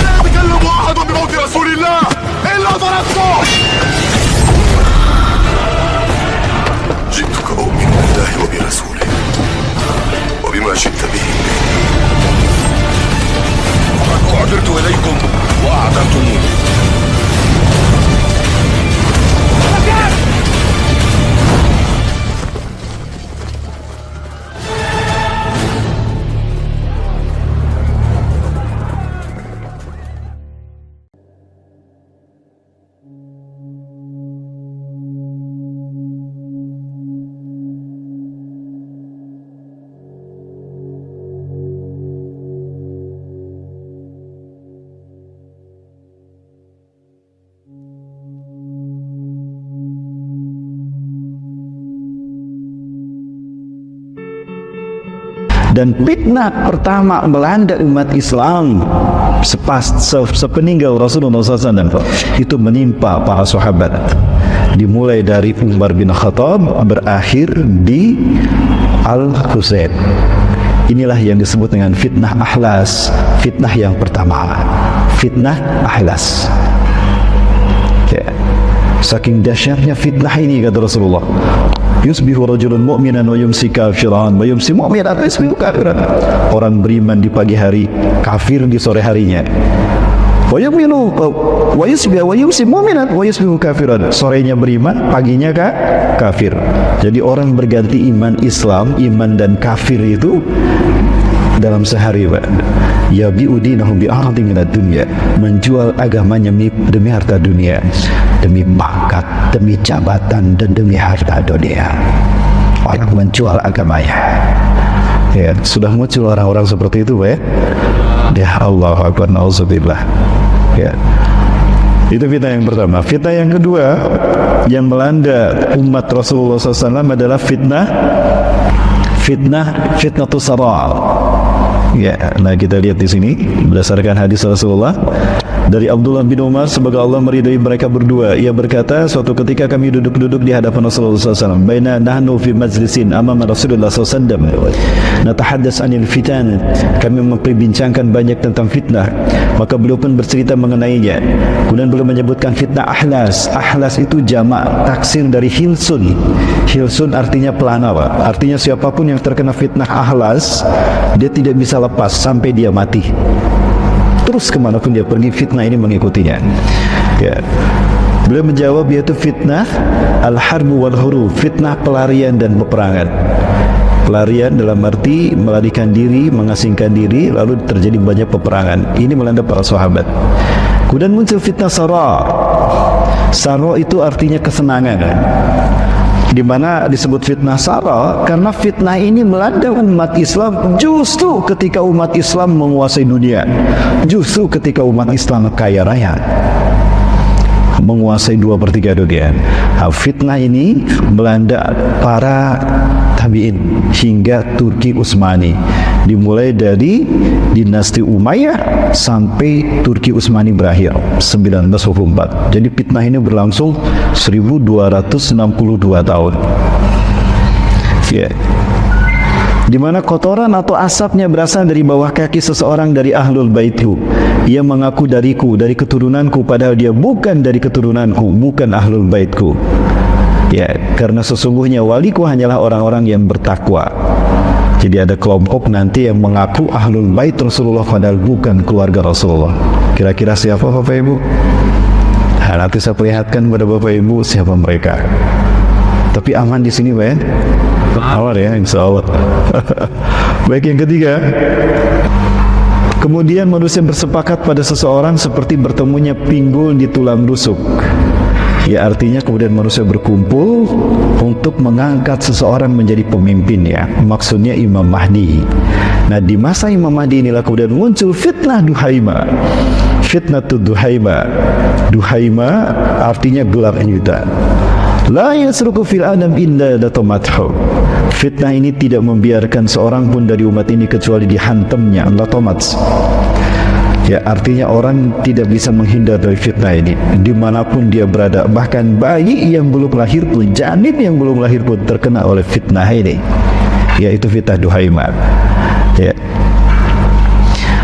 لا يتكلم أحد بموت رسول الله إلا ضربته. جئتك أؤمن بالله وبرسوله وبما جئت به. وقد أعذرت إليكم وأعذرتموني. Dan fitnah pertama melanda umat Islam sepeninggal Rasulullah SAW itu menimpa para sahabat, dimulai dari Umar bin Khattab berakhir di Al-Husain. Inilah yang disebut dengan fitnah Ahlas, fitnah yang pertama, fitnah Ahlas. Ya. Saking dahsyatnya fitnah ini, kata Rasulullah, yusbihu rajulun mu'minan wa yumsi kafiran wa yumsi mu'minan wa yusbihu kafiran. Orang beriman di pagi hari, kafir di sore harinya. Wa yumsi mu'minan wa yusbihu kafiran. Sorenya beriman, paginya kafir. Jadi orang berganti iman Islam, iman dan kafir itu dalam sehari, Pak. Yabi'u dinahu bi'ardin minad dunya, menjual agamanya demi harta dunia, demi pangkat, demi jabatan, dan demi harta dunia. Orang menjual agamanya. Ya, sudah muncul orang-orang seperti itu, Pak. Ya Allah Akbar, na'udzubillah. Ya. Itu fitnah yang pertama. Fitnah yang kedua yang melanda umat Rasulullah SAW adalah fitnatus sara'. Ya, nah kita lihat di sini berdasarkan hadis Rasulullah dari Abdullah bin Umar, semoga Allah meridai mereka berdua. Ia berkata, suatu ketika kami duduk-duduk di hadapan Rasulullah SAW. Baina nahnu fi majlisin amama Rasulullah SAW. Natahaddas anil fitan. Kami memperbincangkan banyak tentang fitnah. Maka beliau pun bercerita mengenainya. Kemudian beliau menyebutkan fitnah Ahlas. Ahlas itu jamak taksir dari hilsun. Hilsun artinya pelana, Pak. Artinya siapapun yang terkena fitnah Ahlas, dia tidak bisa lepas sampai dia mati. Terus kemanapun dia pergi, fitnah ini mengikutinya. Ya. Beliau menjawab, yaitu fitnah al-harbu wal-huruf, fitnah pelarian dan peperangan. Pelarian dalam arti melarikan diri, mengasingkan diri, lalu terjadi banyak peperangan. Ini melanda para sahabat. Kemudian muncul fitnah sara'. Sara' itu artinya kesenangan, di mana disebut fitnah sara karena fitnah ini melanda umat Islam justru ketika umat Islam menguasai dunia, justru ketika umat Islam kaya raya, menguasai 2/3 dunia. Fitnah ini melanda para tabi'in hingga Turki Utsmani, dimulai dari dinasti Umayyah sampai Turki Utsmani berakhir 1924. Jadi fitnah ini berlangsung 1262 tahun. Ya. Di mana kotoran atau asapnya berasal dari bawah kaki seseorang dari ahlul baitku. Ia mengaku dariku, dari keturunanku, padahal dia bukan dari keturunanku, bukan ahlul baitku. Ya, karena sesungguhnya waliku hanyalah orang-orang yang bertakwa. Jadi ada kelompok nanti yang mengaku ahlul bait Rasulullah padahal bukan keluarga Rasulullah. Kira-kira siapa Bapak Ibu? Nah, nanti saya perlihatkan kepada Bapak Ibu siapa mereka. Tapi aman di sini, Pak ya? Aman ya, insya Allah. Baik, yang ketiga, kemudian manusia bersepakat pada seseorang seperti bertemunya pinggul di tulang rusuk. Ya, artinya kemudian manusia berkumpul untuk mengangkat seseorang menjadi pemimpin, ya. Maksudnya Imam Mahdi. Nah, di masa Imam Mahdi inilah kemudian muncul fitnah Duhaima. Fitnatul Duhaima. Duhaima artinya gelar juta. La yasruku fil adam illa latamathu. Fitnah ini tidak membiarkan seorang pun dari umat ini kecuali dihantamnya latamat. Ya, artinya orang tidak bisa menghindar dari fitnah ini dimanapun dia berada. Bahkan bayi yang belum lahir pun, janin yang belum lahir pun terkena oleh fitnah ini, yaitu fitnah Duhaimah. Ya.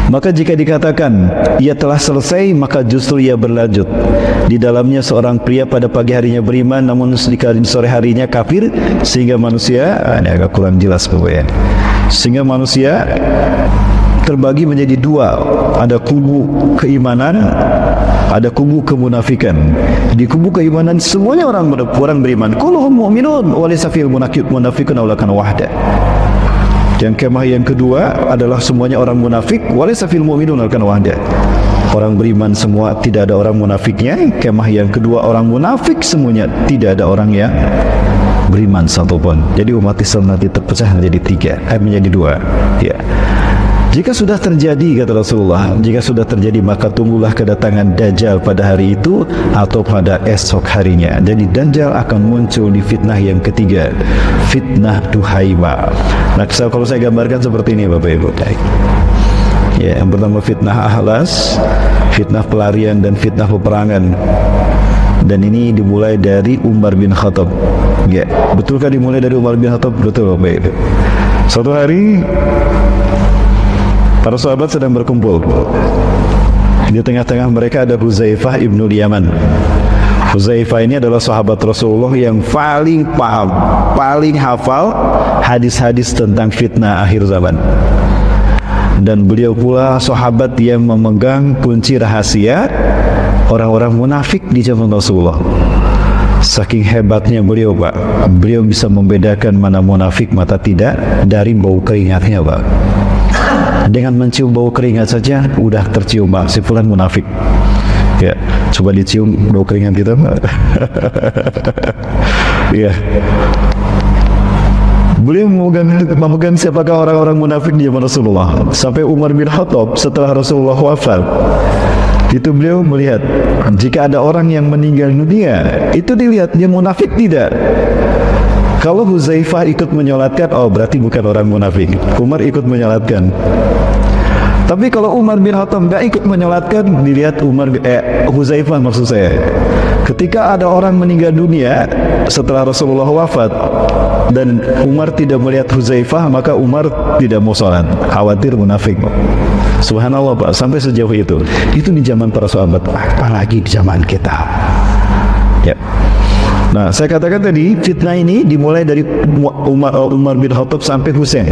Maka jika dikatakan ia telah selesai, maka justru ia berlanjut. Di dalamnya seorang pria pada pagi harinya beriman, namun di sore harinya kafir, sehingga manusia, ini agak kurang jelas pokoknya, sehingga manusia terbagi menjadi dua. Ada kubu keimanan, ada kubu kemunafikan. Di kubu keimanan semuanya orang beriman. Kulluhum mu'minun wa laysa fil munafiqun awlakan wahda. Yang kemah yang kedua adalah semuanya orang munafik, wa laysa fil mu'minun awlakan wahda. Orang beriman semua, tidak ada orang munafiknya. Kemah yang kedua orang munafik semuanya, tidak ada orang yang beriman satupun. Jadi umat Islam nanti terpecah menjadi tiga, menjadi dua. Ya. Jika sudah terjadi, kata Rasulullah, jika sudah terjadi maka tunggulah kedatangan Dajjal pada hari itu atau pada esok harinya. Jadi Dajjal akan muncul di fitnah yang ketiga, fitnah Duhaima. Nah, kalau saya gambarkan seperti ini Bapak Ibu. Ya, yang pertama fitnah ahlas, fitnah pelarian dan fitnah peperangan. Dan ini dimulai dari Umar bin Khattab. Ya, betulkah dimulai dari Umar bin Khattab? Betul Bapak Ibu. Suatu hari para sahabat sedang berkumpul. Di tengah-tengah mereka ada Huzaifah ibnul Yaman. Huzaifah ini adalah sahabat Rasulullah yang paling paham, paling hafal hadis-hadis tentang fitnah akhir zaman. Dan beliau pula sahabat yang memegang kunci rahasia orang-orang munafik di zaman Rasulullah. Saking hebatnya beliau Pak, beliau bisa membedakan mana munafik mata tidak dari bau keringatnya Pak. Dengan mencium bau keringat saja udah tercium Pak, si fulan munafik. Ya, coba dicium bau keringat kita Pak. Ya. Beliau memegang siapakah orang-orang munafik di zaman Rasulullah. Sampai Umar bin Khattab setelah Rasulullah wafat, itu beliau melihat jika ada orang yang meninggal dunia, itu dilihat dia munafik tidak. Kalau Huzaifah ikut menyolatkan, oh berarti bukan orang munafik. Umar ikut menyolatkan. Tapi kalau Umar bin Khattab tidak ikut menyolatkan, dilihat Huzaifah maksud saya. Ketika ada orang meninggal dunia setelah Rasulullah wafat dan Umar tidak melihat Huzaifah, maka Umar tidak mau sholat, khawatir munafik. Subhanallah Pak, sampai sejauh itu. Itu di zaman para sahabat, apalagi di zaman kita. Ya. Nah, saya katakan tadi fitnah ini dimulai dari Umar bin Khattab sampai Husain.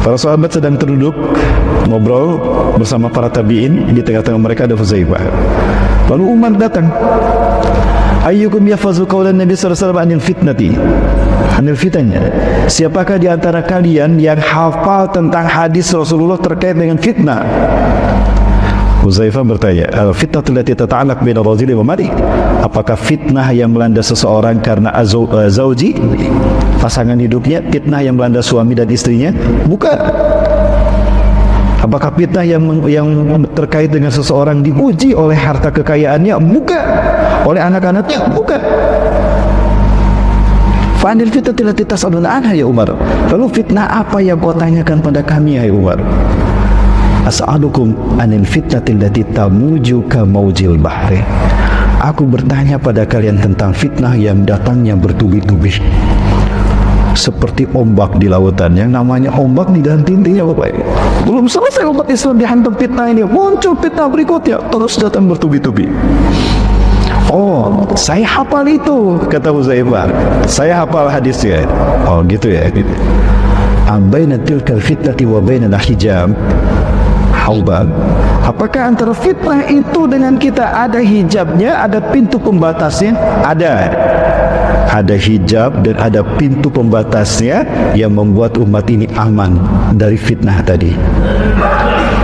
Para sahabat sedang terduduk ngobrol bersama para tabi'in, di tengah-tengah mereka ada Huzaifah. Lalu Umar datang. Ayyukum yafazu qaulan Nabi sallallahu alaihi wasallam anil fitnati. Anil fitnah. Siapakah di antara kalian yang hafal tentang hadis Rasulullah terkait dengan fitnah? Huzaifah bertanya, al-fitnatu allati tata'allaq baina rajuli wa mar'i. Apakah fitnah yang melanda seseorang karena zauji, pasangan hidupnya, fitnah yang melanda suami dan istrinya? Bukan. Apakah fitnah yang terkait dengan seseorang diuji oleh harta kekayaannya? Bukan. Oleh anak-anaknya? Bukan. Fa'anil fitnati allati tas'aluna anha ya Umar. Lalu fitnah apa yang kau tanyakan pada kami ya Umar? As'alukum anil fitnati allati tamuju ka maujil bahri. Aku bertanya pada kalian tentang fitnah yang datangnya bertubi-tubi seperti ombak di lautan. Yang namanya ombak diganti-ganti ya Bapak. Belum selesai umat Islam dihantam fitnah ini, muncul fitnah berikutnya, terus datang bertubi-tubi. Oh, saya hafal itu, kata Huzaifah. Saya hafal hadisnya. Oh, gitu ya. Ambaina tilkal fitnati wa bainal hijab. Hauban. Apakah antara fitnah itu dengan kita ada hijabnya, ada pintu pembatasnya? Ada. Ada hijab dan ada pintu pembatasnya yang membuat umat ini aman dari fitnah tadi.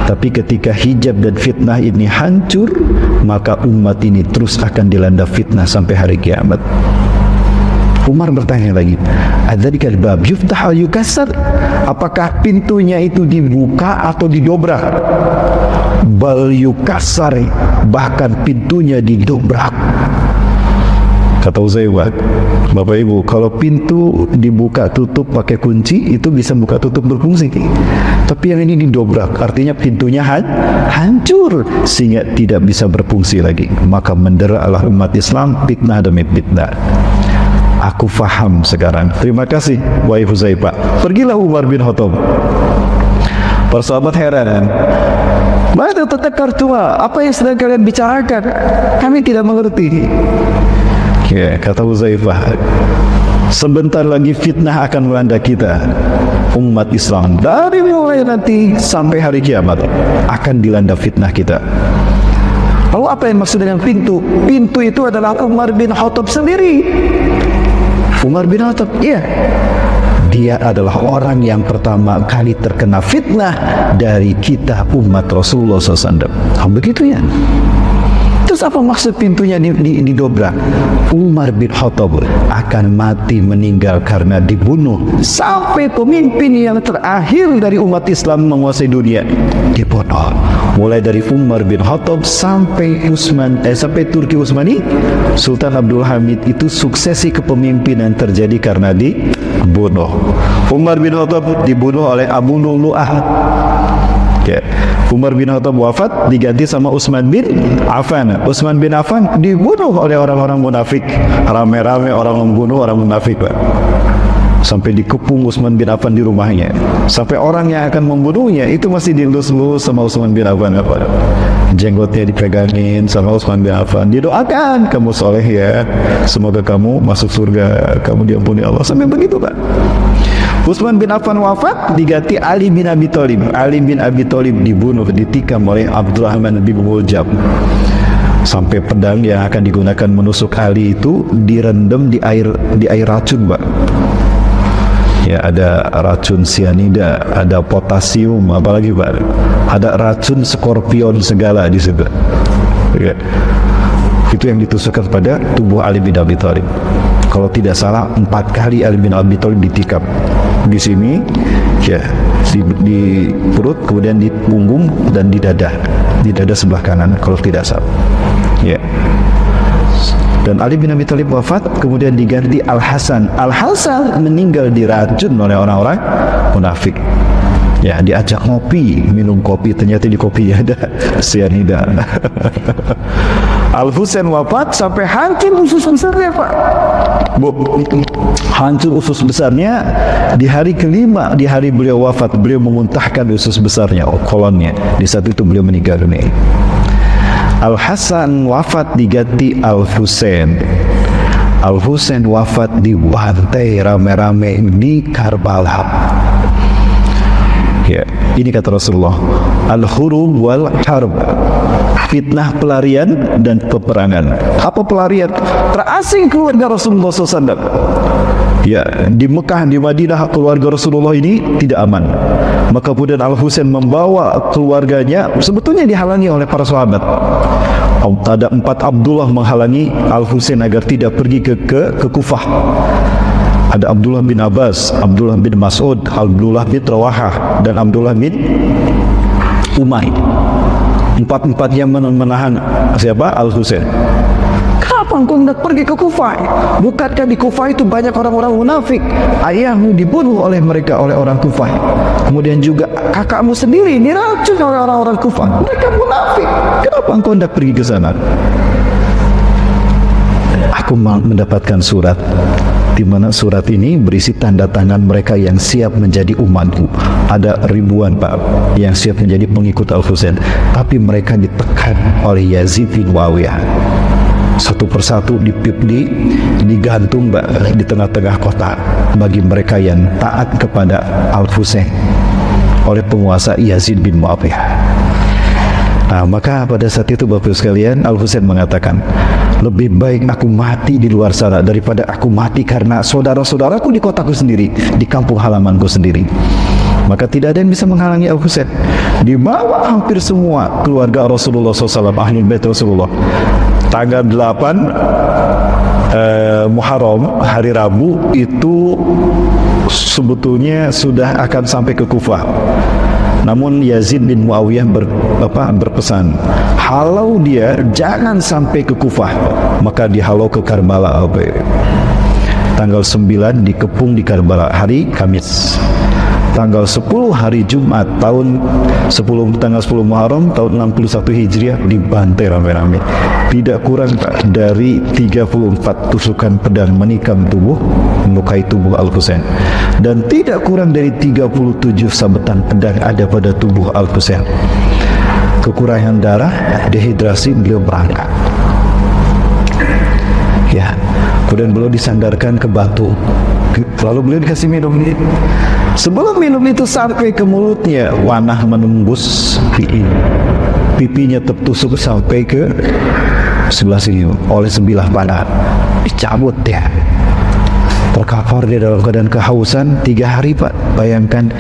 Tapi ketika hijab dan fitnah ini hancur, maka umat ini terus akan dilanda fitnah sampai hari kiamat. Umar bertanya lagi, adzzalikal bab yuftah wa yukassar? Apakah pintunya itu dibuka atau didobrak? Bal yukassar, bahkan pintunya didobrak. Kata Huzaifah, Bapak Ibu, kalau pintu dibuka tutup pakai kunci itu bisa buka tutup berfungsi. Tapi yang ini didobrak, artinya pintunya hancur sehingga tidak bisa berfungsi lagi. Maka menderalah umat Islam fitnah demi fitnah. Aku faham sekarang. Terima kasih wahai Huzaifah. Pergilah Umar bin Khattab. Para sahabat heran. Mada tatakar tua, apa yang sedang kalian bicarakan? Kami tidak mengerti. Ya, kata Huzaifah, sebentar lagi fitnah akan melanda kita, umat Islam. Dari mulai nanti sampai hari kiamat akan dilanda fitnah kita. Lalu apa yang maksud dengan pintu? Pintu itu adalah Umar bin Khattab sendiri. Umar bin Khattab, iya. Dia adalah orang yang pertama kali terkena fitnah dari kita umat Rasulullah SAW. Begitu ya. Terus apa maksud pintunya didobrak? Umar bin Khattab akan mati meninggal karena dibunuh Sampai pemimpin yang terakhir dari umat Islam menguasai dunia dibunuh. Mulai dari Umar bin Khattab sampai Turki Utsmani, Sultan Abdul Hamid itu suksesi kepemimpinan terjadi karena dibunuh. Umar bin Khattab dibunuh oleh Abu Lu'lu'ah. Ya. Umar bin Khattab wafat diganti sama Utsman bin Affan. Utsman bin Affan dibunuh oleh orang-orang munafik. Rame-rame orang membunuh orang munafik, Pak. Sampai dikepung Utsman bin Affan di rumahnya. Sampai orang yang akan membunuhnya itu masih dilus-lus sama Utsman bin Affan, Pak. Jenggotnya dipegangin sama Utsman bin Affan. Didoakan, kamu soleh ya. Semoga kamu masuk surga, kamu diampuni Allah. Sampai begitu, Pak. Utsman bin Affan wafat diganti Ali bin Abi Thalib. Ali bin Abi Thalib dibunuh, ditikam oleh Abdurrahman bin Muljam. Sampai pedang yang akan digunakan menusuk Ali itu direndam di air racun, Pak. Ya, ada racun sianida, ada potasium, apalagi Pak, ada racun skorpion segala di situ. Ya. Itu yang ditusukkan pada tubuh Ali bin Abi Thalib. Kalau tidak salah 4 kali Ali bin Abi Thalib ditikam. Di sini, ya, di perut, kemudian di punggung dan di dada sebelah kanan kalau tidak salah. Ya. Dan Ali bin Abi Thalib wafat, kemudian diganti Al-Hasan. Al-Hasan meninggal diracun oleh orang-orang munafik. Ya, diajak ngopi, minum kopi, ternyata di kopinya ada sianida. Al-Husain wafat sampai hancur usus besarnya, Pak. Hancur usus besarnya di hari kelima, di hari beliau wafat, beliau memuntahkan usus besarnya, kolonnya. Di saat itu beliau meninggal dunia. Al-Hasan wafat diganti Al-Husain. Al-Husain wafat dibantai rame-rame di Karbala. Ya, ini kata Rasulullah, al-hurub wal harb, fitnah pelarian dan peperangan. Apa pelarian? terasing keluarga Rasulullah SAW. Ya, di Mekah, di Madinah keluarga Rasulullah ini tidak aman. Maka kemudian Al-Husain membawa keluarganya, sebetulnya dihalangi oleh para sahabat. Ada 4 Abdullah menghalangi Al-Husain agar tidak pergi ke Kufah. Ada Abdullah bin Abbas, Abdullah bin Mas'ud, Abdullah bin Rawahah, dan Abdullah bin Umay. 4-empatnya menahan siapa? Al-Husain. Kenapa engkau hendak pergi ke Kufah? Bukankah di Kufah itu banyak orang-orang munafik? Ayahmu dibunuh oleh mereka, oleh orang Kufah. Kemudian juga kakakmu sendiri diracun oleh orang-orang Kufah. Mereka munafik. Kenapa engkau hendak pergi ke sana? Aku mendapatkan surat, di mana surat ini berisi tanda tangan mereka yang siap menjadi umatku. Ada ribuan, Pak, yang siap menjadi pengikut Al-Husain, tapi mereka ditekan oleh Yazid bin Muawiyah. Satu persatu digantung, Pak, di tengah-tengah kota bagi mereka yang taat kepada Al-Husain oleh penguasa Yazid bin Muawiyah. Nah, maka pada saat itu Bapak sekalian, Al-Husain mengatakan, lebih baik aku mati di luar sana daripada aku mati karena saudara-saudaraku di kotaku sendiri, di kampung halamanku sendiri. Maka tidak ada yang bisa menghalangi Al-Husain. Dibawa hampir semua keluarga Rasulullah SAW, Ahlul Bait Rasulullah. Tanggal 8 Muharram, hari Rabu, itu sebetulnya sudah akan sampai ke Kufah. Namun Yazid bin Muawiyah berpesan, halau dia jangan sampai ke Kufah. Maka dihalau ke Karbala. Tanggal 9 dikepung di Karbala, hari Kamis. tanggal 10 hari Jumat tanggal 10 Muharram tahun 61 Hijriah dibantai rame-rame. Tidak kurang dari 34 tusukan pedang menikam tubuh, melukai tubuh Al-Husain, dan tidak kurang dari 37 sabetan pedang ada pada tubuh Al-Husain. Kekurangan darah, dehidrasi, beliau berangkat. Ya, kemudian beliau disandarkan ke batu. Lalu beliau dikasih minum. Sebelum minum itu sampai ke mulutnya, wanah menembus pipinya tertusuk sampai ke sebelah sini oleh sebilah panah. Dicabut ya. Terkapar dia dalam keadaan kehausan 3 hari Pak. Bayangkan,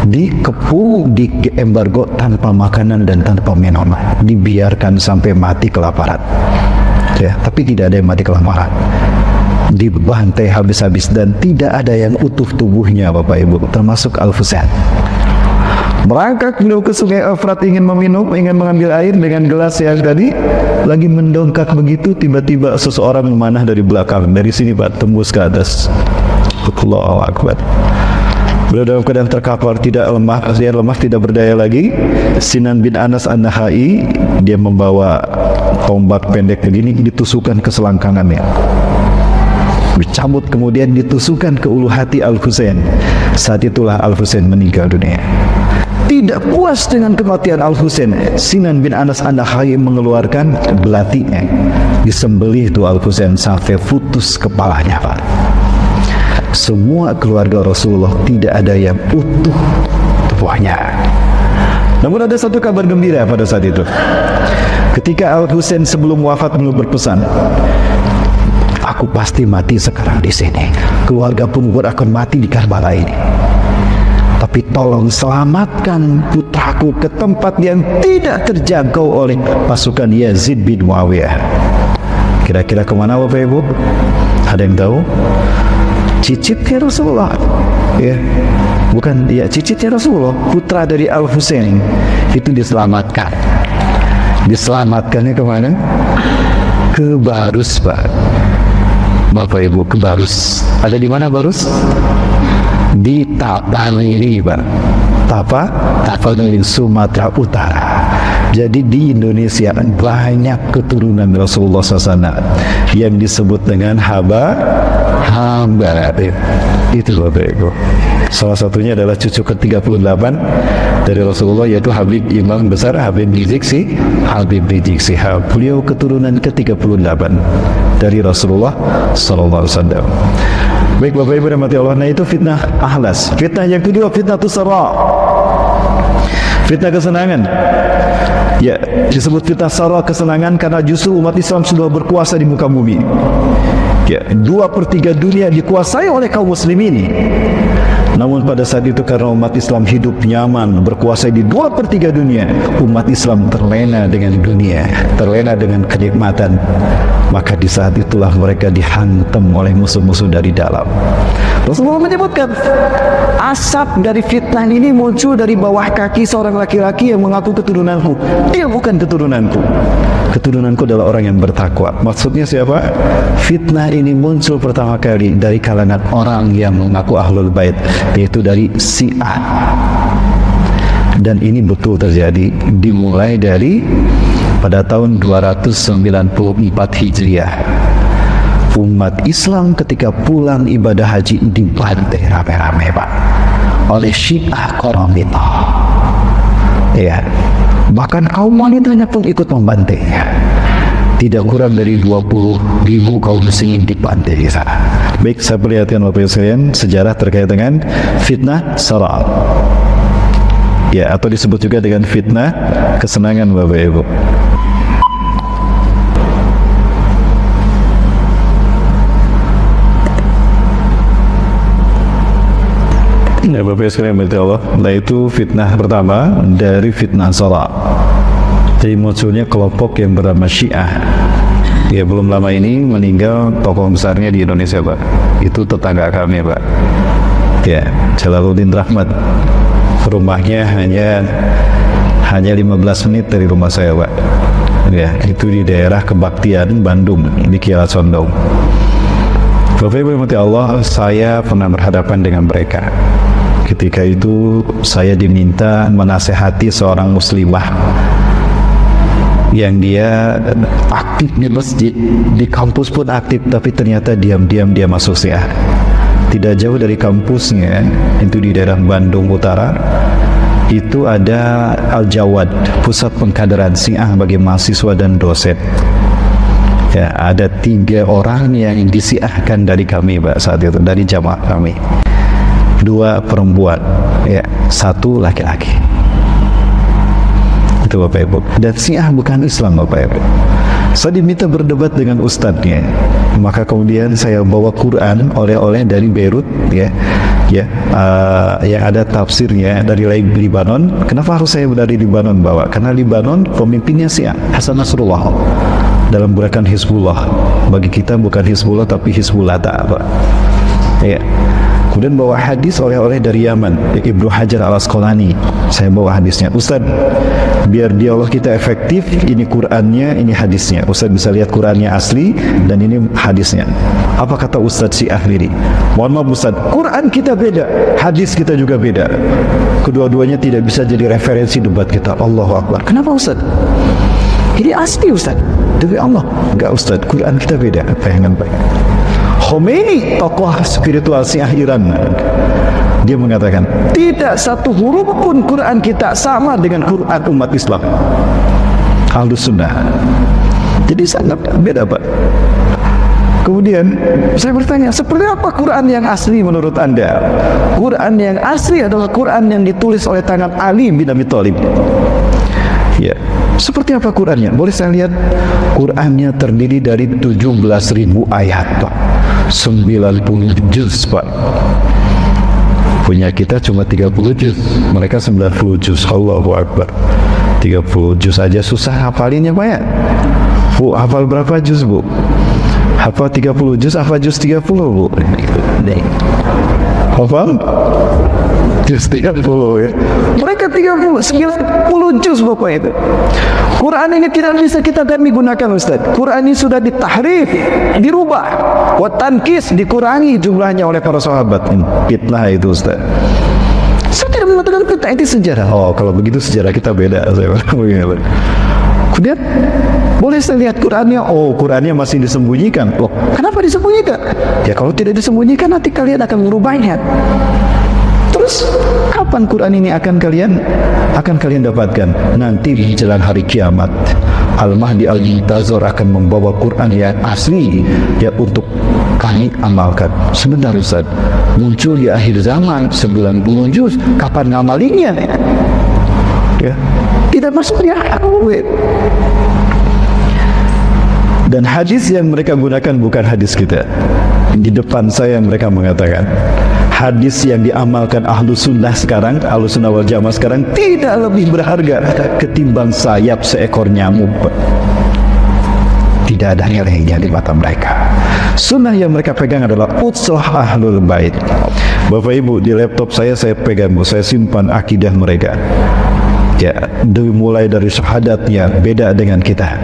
dikepung, diembargo tanpa makanan dan tanpa minuman, dibiarkan sampai mati kelaparan. Ya, tapi tidak ada yang mati kelaparan. Dibantai habis-habis dan tidak ada yang utuh tubuhnya Bapak Ibu, termasuk Al-Husain. Berangkat beliau ke sungai Efrat ingin meminum, ingin mengambil air dengan gelas yang tadi, lagi mendongkak begitu, tiba-tiba seseorang memanah dari belakang, dari sini Pak, tembus ke atas. Allahu Akbar. Beliau dalam keadaan terkapar, tidak lemah, dia lemah, tidak berdaya lagi. Sinan bin Anas An-Nahai, dia membawa tombak pendek begini, ditusukkan ke selangkangannya, dicabut, kemudian ditusukkan ke ulu hati Al-Husain. Saat itulah Al-Husain meninggal dunia. Tidak puas dengan kematian Al-Husain, Sinan bin Anas An-Nahai mengeluarkan belatinya, disembelih itu Al-Husain sampai putus kepalanya Pak. Semua keluarga Rasulullah tidak ada yang utuh tubuhnya. Namun ada satu kabar gembira pada saat itu. Ketika Al-Husain sebelum wafat beliau berpesan, aku pasti mati sekarang di sini. Keluarga pun akan mati di Karbala ini. Tapi tolong selamatkan putraku ke tempat yang tidak terjangkau oleh pasukan Yazid bin Muawiyah. Kira-kira kemana Bapak Ibu? Ada yang tahu? Cicitnya Rasulullah. Ya, bukan ya, cicitnya Rasulullah, putra dari Al-Husain itu diselamatkan. Diselamatkannya kemana? Ke Barus Pak. Bapak Ibu, ke Barus. Ada di mana Barus? Di Tapanuli Pak. Tapanuli, Sumatera Utara. Jadi di Indonesia banyak keturunan Rasulullah SAW yang disebut dengan hamba. Itu Bapak Ibu. Salah satunya adalah cucu ke-38 dari Rasulullah, yaitu Habib Imam Besar Habib Rizik Sihab. Beliau keturunan ke-38 dari Rasulullah SAW. Baik Bapak Ibu rahmati Allah. Nah itu fitnah ahlas. Fitnah yang kedua, fitnah tusara, fitnah kesenangan. Ya, disebut fitnah sara, kesenangan, karena justru umat Islam sudah berkuasa di muka bumi. Ya, 2/3 dunia dikuasai oleh kaum muslimin. Namun pada saat itu karena umat Islam hidup nyaman, berkuasa di 2/3 dunia, umat Islam terlena dengan dunia, terlena dengan kenikmatan. Maka di saat itulah mereka dihantam oleh musuh-musuh dari dalam. Rasulullah menyebutkan, asap dari fitnah ini muncul dari bawah kaki seorang laki-laki yang mengaku keturunanku. Dia bukan keturunanku. Keturunanku adalah orang yang bertakwa. Maksudnya siapa? Fitnah ini muncul pertama kali dari kalangan orang yang mengaku Ahlul Bait, yaitu dari Syiah. Dan ini betul terjadi, dimulai dari pada tahun 294 Hijriah. Umat Islam ketika pulang ibadah haji dibantai rame-rame Pak oleh Syiah Qaramita. Ya, bahkan kaum wanitanya pun ikut membantainya. Tidak kurang dari 20.000 kaum muslimin dibantai di sana. Baik, saya perlihatkan Bapak Ibu sekalian sejarah terkait dengan fitnah sara. Ya, atau disebut juga dengan fitnah kesenangan Bapak Ibu. Ya Bapak sekalian berarti Allah. Nah itu fitnah pertama dari fitnah sara. Jadi munculnya kelompok yang bernama Syiah. Ya belum lama ini meninggal tokoh besarnya di Indonesia Pak. Itu tetangga kami Pak. Ya, Jalaluddin Rahmat. Rumahnya hanya 15 menit dari rumah saya Pak. Ya, itu di daerah Kebaktian, Bandung, di Kiara Condong. Bapak Ibu rahmati Allah, saya pernah berhadapan dengan mereka. Ketika itu saya diminta menasehati seorang muslimah yang dia aktif di masjid, di kampus pun aktif, tapi ternyata diam-diam dia masuk Syiah. Tidak jauh dari kampusnya, itu di daerah Bandung Utara, itu ada Al-Jawad, pusat pengkaderan Syiah bagi mahasiswa dan dosen. Ya, ada 3 orang yang disiahkan dari kami, Pak, saat itu, dari jamaah kami. 2 perempuan, ya, 1 laki-laki. Itu Bapak Ibu. Dan Syiah bukan Islam, Bapak Ibu. Saya diminta berdebat dengan ustadznya, maka kemudian saya bawa Quran oleh-oleh dari Beirut, yang ada tafsirnya dari Libanon. Kenapa harus saya dari Libanon bawa? Karena Libanon pemimpinnya Syiah, Hasan Nasrullah, dalam gerakan Hizbullah. Bagi kita bukan Hizbullah tapi Hizbullah, Pak. Ya. Kemudian bawa hadis oleh-oleh dari Yaman, Ibnu Hajar Al-Asqalani. Saya bawa hadisnya. Ustaz, biar dialog kita efektif, ini Qur'annya, ini hadisnya. Ustaz bisa lihat Qur'annya asli dan ini hadisnya. Apa kata Ustaz Syiah ini? Mohon maaf Ustaz, Qur'an kita beda, hadis kita juga beda. Kedua-duanya tidak bisa jadi referensi debat kita. Allahu Akbar. Kenapa Ustaz? Ini asli Ustaz. Demi Allah. Enggak Ustaz, Qur'an kita beda. Bayangan. Khomeini, tokoh spiritual Syiah Iran, dia mengatakan tidak satu huruf pun Quran kita sama dengan Quran umat Islam Ahlus Sunnah. Jadi sangat beda, Pak. Kemudian saya bertanya, seperti apa Quran yang asli menurut Anda? Quran yang asli adalah Quran yang ditulis oleh tangan Ali bin Abi Thalib. Ya, seperti apa Qurannya? Boleh saya lihat? Qurannya terdiri dari 17.000 ayat, Pak. 90 juz, Pak. Punya kita cuma 30 juz, mereka 90 juz. Allahu Akbar. 30 juz aja susah hafalinnya, Pak, ya? Bu, hafal berapa juz, Bu? Hafal 30 juz, hafal juz 30, Bu? Hafal? Juz 30, ya. Mereka 30, 90 juz, Bapak itu. Quran ini tidak bisa kita demi gunakan, Ustaz. Quran ini sudah ditahrif, dirubah, wa tankis, dikurangi jumlahnya oleh para sahabat. Fitnah itu, Ustaz. Saya tidak mengatakan fitnah, itu sejarah. Oh, kalau begitu sejarah kita beda. Kemudian boleh saya lihat Qurannya? Oh, Qurannya masih disembunyikan. Loh, kenapa disembunyikan? Ya kalau tidak disembunyikan nanti kalian akan merubahnya. Terus kapan Quran ini akan kalian dapatkan? Nanti menjelang hari kiamat. Al-Mahdi Al-Muntazir akan membawa Quran yang asli ya untuk kami amalkan. Sebentar Ustaz, muncul di akhir zaman 90 juz, kapan ngamalinya? Ya, tidak masuknya. Dan hadis yang mereka gunakan bukan hadis kita. Di depan saya mereka mengatakan hadis yang diamalkan Ahlus Sunnah sekarang, Ahlus Sunnah wal Jamaah sekarang tidak lebih berharga ketimbang sayap seekor nyamuk. Tidak ada nilainya di mata mereka. Sunnah yang mereka pegang adalah utslah Ahlul Bait. Bapak Ibu, di laptop saya pegang, saya simpan akidah mereka. Ya, dimulai dari syahadatnya beda dengan kita.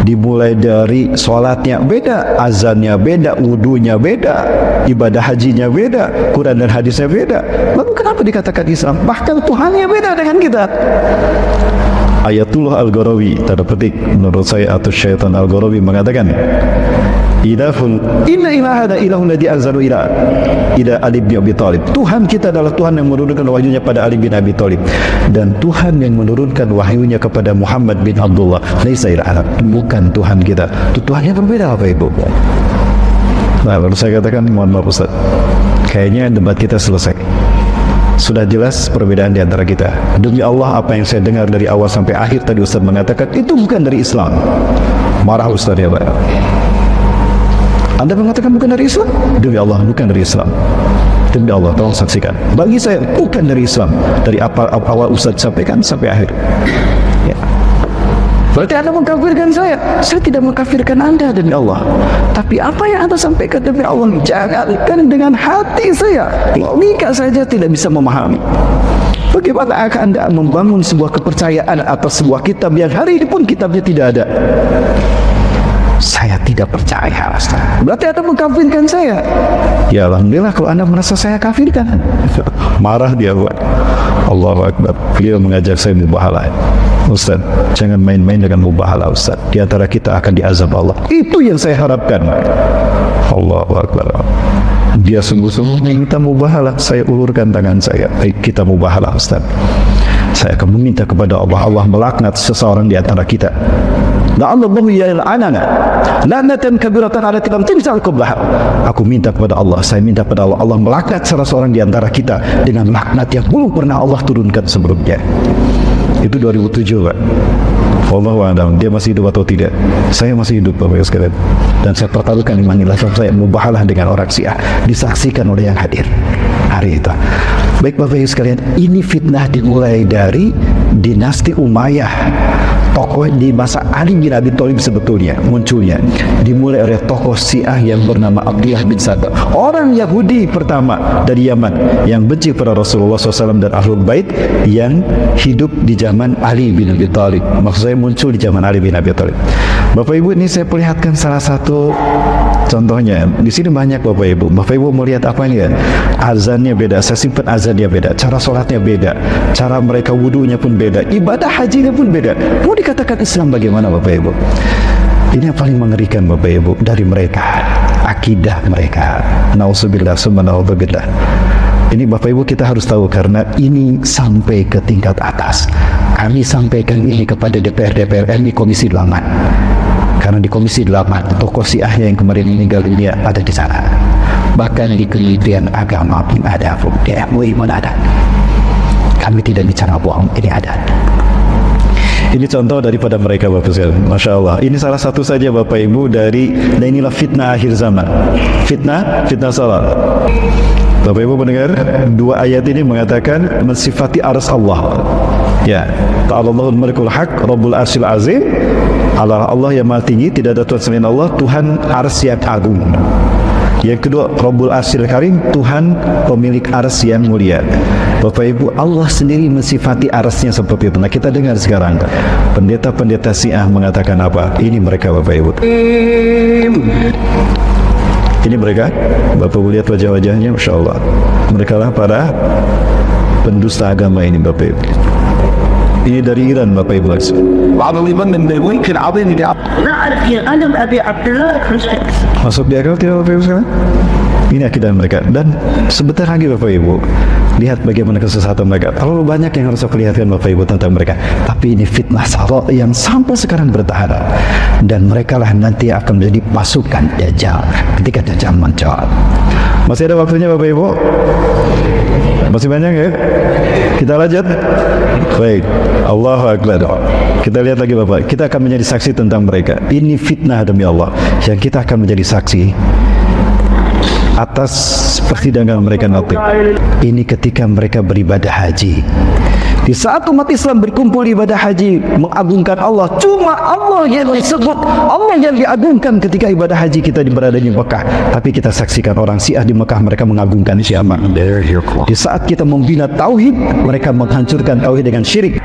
Dimulai dari sholatnya beda, azannya beda, wudunya beda, ibadah hajinya beda, Quran dan hadisnya beda. Lalu kenapa dikatakan Islam? Bahkan Tuhannya beda dengan kita. Ayatullah Al-Gharawi, tanda petik menurut saya atau Syaitan Al-Gharawi mengatakan, inna ilahana ilahun ladzi anzalu ila Ali bin Abi Thalib. Tuhan kita adalah Tuhan yang menurunkan wahyunya pada Ali bin Abi Thalib, dan Tuhan yang menurunkan wahyunya kepada Muhammad bin Abdullah. Laisa ilaha, bukan Tuhan kita. Itu Tuhannya berbeda, Bapak Ibu. Nah, lalu saya katakan, mohon maaf Ustaz, kayaknya debat kita selesai. Sudah jelas perbedaan di antara kita. Demi Allah, apa yang saya dengar dari awal sampai akhir tadi Ustaz mengatakan itu bukan dari Islam. Marah Ustaz ya, Pak. Anda mengatakan bukan dari Islam? Demi Allah, bukan dari Islam. Demi Allah, tolong saksikan. Bagi saya, bukan dari Islam. Dari awal Ustaz sampaikan sampai akhir. Ya. Berarti Anda mengkafirkan saya. Saya tidak mengkafirkan Anda demi Allah. Tapi apa yang Anda sampaikan demi Allah, jangankan dengan hati saya, logika saja tidak bisa memahami. Bagaimana akan Anda membangun sebuah kepercayaan atas sebuah kitab yang hari ini pun kitabnya tidak ada? Saya tidak percaya, Ustaz. Berarti Anda mengkafirkan saya. Ya alhamdulillah kalau Anda merasa saya kafirkan. Marah dia, Pak. Allahu Akbar. Beliau mengajak saya mubahalah. Ustaz, jangan main-main dengan mubahalah, Ustaz. Di antara kita akan diazab Allah. Itu yang saya harapkan. Allahu Akbar. Dia sungguh-sungguh meminta mubahalah. Saya ulurkan tangan saya. Baik, kita mubahalah, Ustaz. Saya akan meminta kepada Allah, Allah melaknat seseorang di antara kita. La'allahu yal'anana lanatan kabiratan ala lam timsal qablah. Aku minta kepada Allah, saya minta kepada Allah, Allah melaknat salah seorang di antara kita dengan laknat yang belum pernah Allah turunkan sebelumnya. Itu 2007, Pak. Wallahu a'lam, dia masih hidup atau tidak. Saya masih hidup, Bapak Ibu sekalian. Dan saya pertaruhkan iman saya mubahalah dengan orang Syiah, disaksikan oleh yang hadir hari itu. Baik Bapak Ibu sekalian, ini fitnah dimulai dari dinasti Umayyah. Tokoh di masa Ali bin Abi Thalib sebetulnya munculnya dimulai oleh tokoh Syiah yang bernama Abdullah bin Saba, orang Yahudi pertama dari Yaman yang benci pada Rasulullah SAW dan Ahlul Bait, yang hidup di zaman Ali bin Abi Thalib. Maksud saya muncul di zaman Ali bin Abi Thalib. Bapak Ibu, ini saya perlihatkan salah satu contohnya. Di sini banyak Bapak Ibu. Bapak Ibu mau lihat apa ini ya? Azannya beda, saya simpan azannya beda, cara sholatnya beda, cara mereka wudunya pun beda, ibadah hajinya pun beda. Mau dikatakan Islam bagaimana Bapak Ibu? Ini yang paling mengerikan Bapak Ibu dari mereka, akidah mereka. Nauzubillah summa nauzubillah. Ini Bapak Ibu kita harus tahu, karena ini sampai ke tingkat atas. Kami sampaikan ini kepada DPR MI Komisi 8. Karena di Komisi 8 tokoh Syiah yang kemarin meninggal dunia ada di sana. Bahkan di Kementerian Agama pun ada, di MUI pun ada. Kami tidak bicara bohong, ini ada. Ini contoh daripada mereka Bapak sekalian. Masya Allah. Ini salah satu saja Bapak Ibu dari, dan inilah fitnah akhir zaman. Fitnah salat. Bapak Ibu mendengar dua ayat ini mengatakan mensifati arsy Allah. Ya, Ta'alallahul Malikul Haq, Rabbul Arsyil Azim. Allah yang Maha Tinggi, tidak ada Tuhan selain Allah, Tuhan arsy yang agung. Yang kedua, Rabbul Arsyil Karim, Tuhan pemilik arsy yang mulia. Bapak Ibu, Allah sendiri mensifati arsy-Nya seperti itu. Nah, kita dengar sekarang pendeta-pendeta Syiah mengatakan apa? Ini mereka Bapak Ibu. Ini mereka, Bapak Ibu lihat wajah-wajahnya, Masya Allah. Mereka lah para pendusta agama ini Bapak Ibu. Ini dari Iran Bapak Ibu. Masuk di akal tidak Bapak Ibu sekarang? Ini akidah mereka. Dan sebentar lagi Bapak Ibu, lihat bagaimana kesesatan mereka. Terlalu banyak yang harus saya perlihatkan Bapak Ibu tentang mereka. Tapi ini fitnah salat yang sampai sekarang bertahan. Dan mereka lah nanti akan menjadi pasukan Dajjal ketika Dajjal muncul. Masih ada waktunya Bapak Ibu? Masih banyak ya? Kita lanjut. Baik. Allahu Akbar. Kita lihat lagi Bapak. Kita akan menjadi saksi tentang mereka. Ini fitnah demi Allah yang kita akan menjadi saksi atas persidangan mereka nanti. Ini ketika mereka beribadah haji. Di saat umat Islam berkumpul ibadah haji mengagungkan Allah, cuma Allah yang disebut, Allah yang diagungkan ketika ibadah haji kita berada di Mekah. Tapi kita saksikan orang Syiah di Mekah, mereka mengagungkan siapa? Di saat kita membina tauhid, mereka menghancurkan tauhid dengan syirik.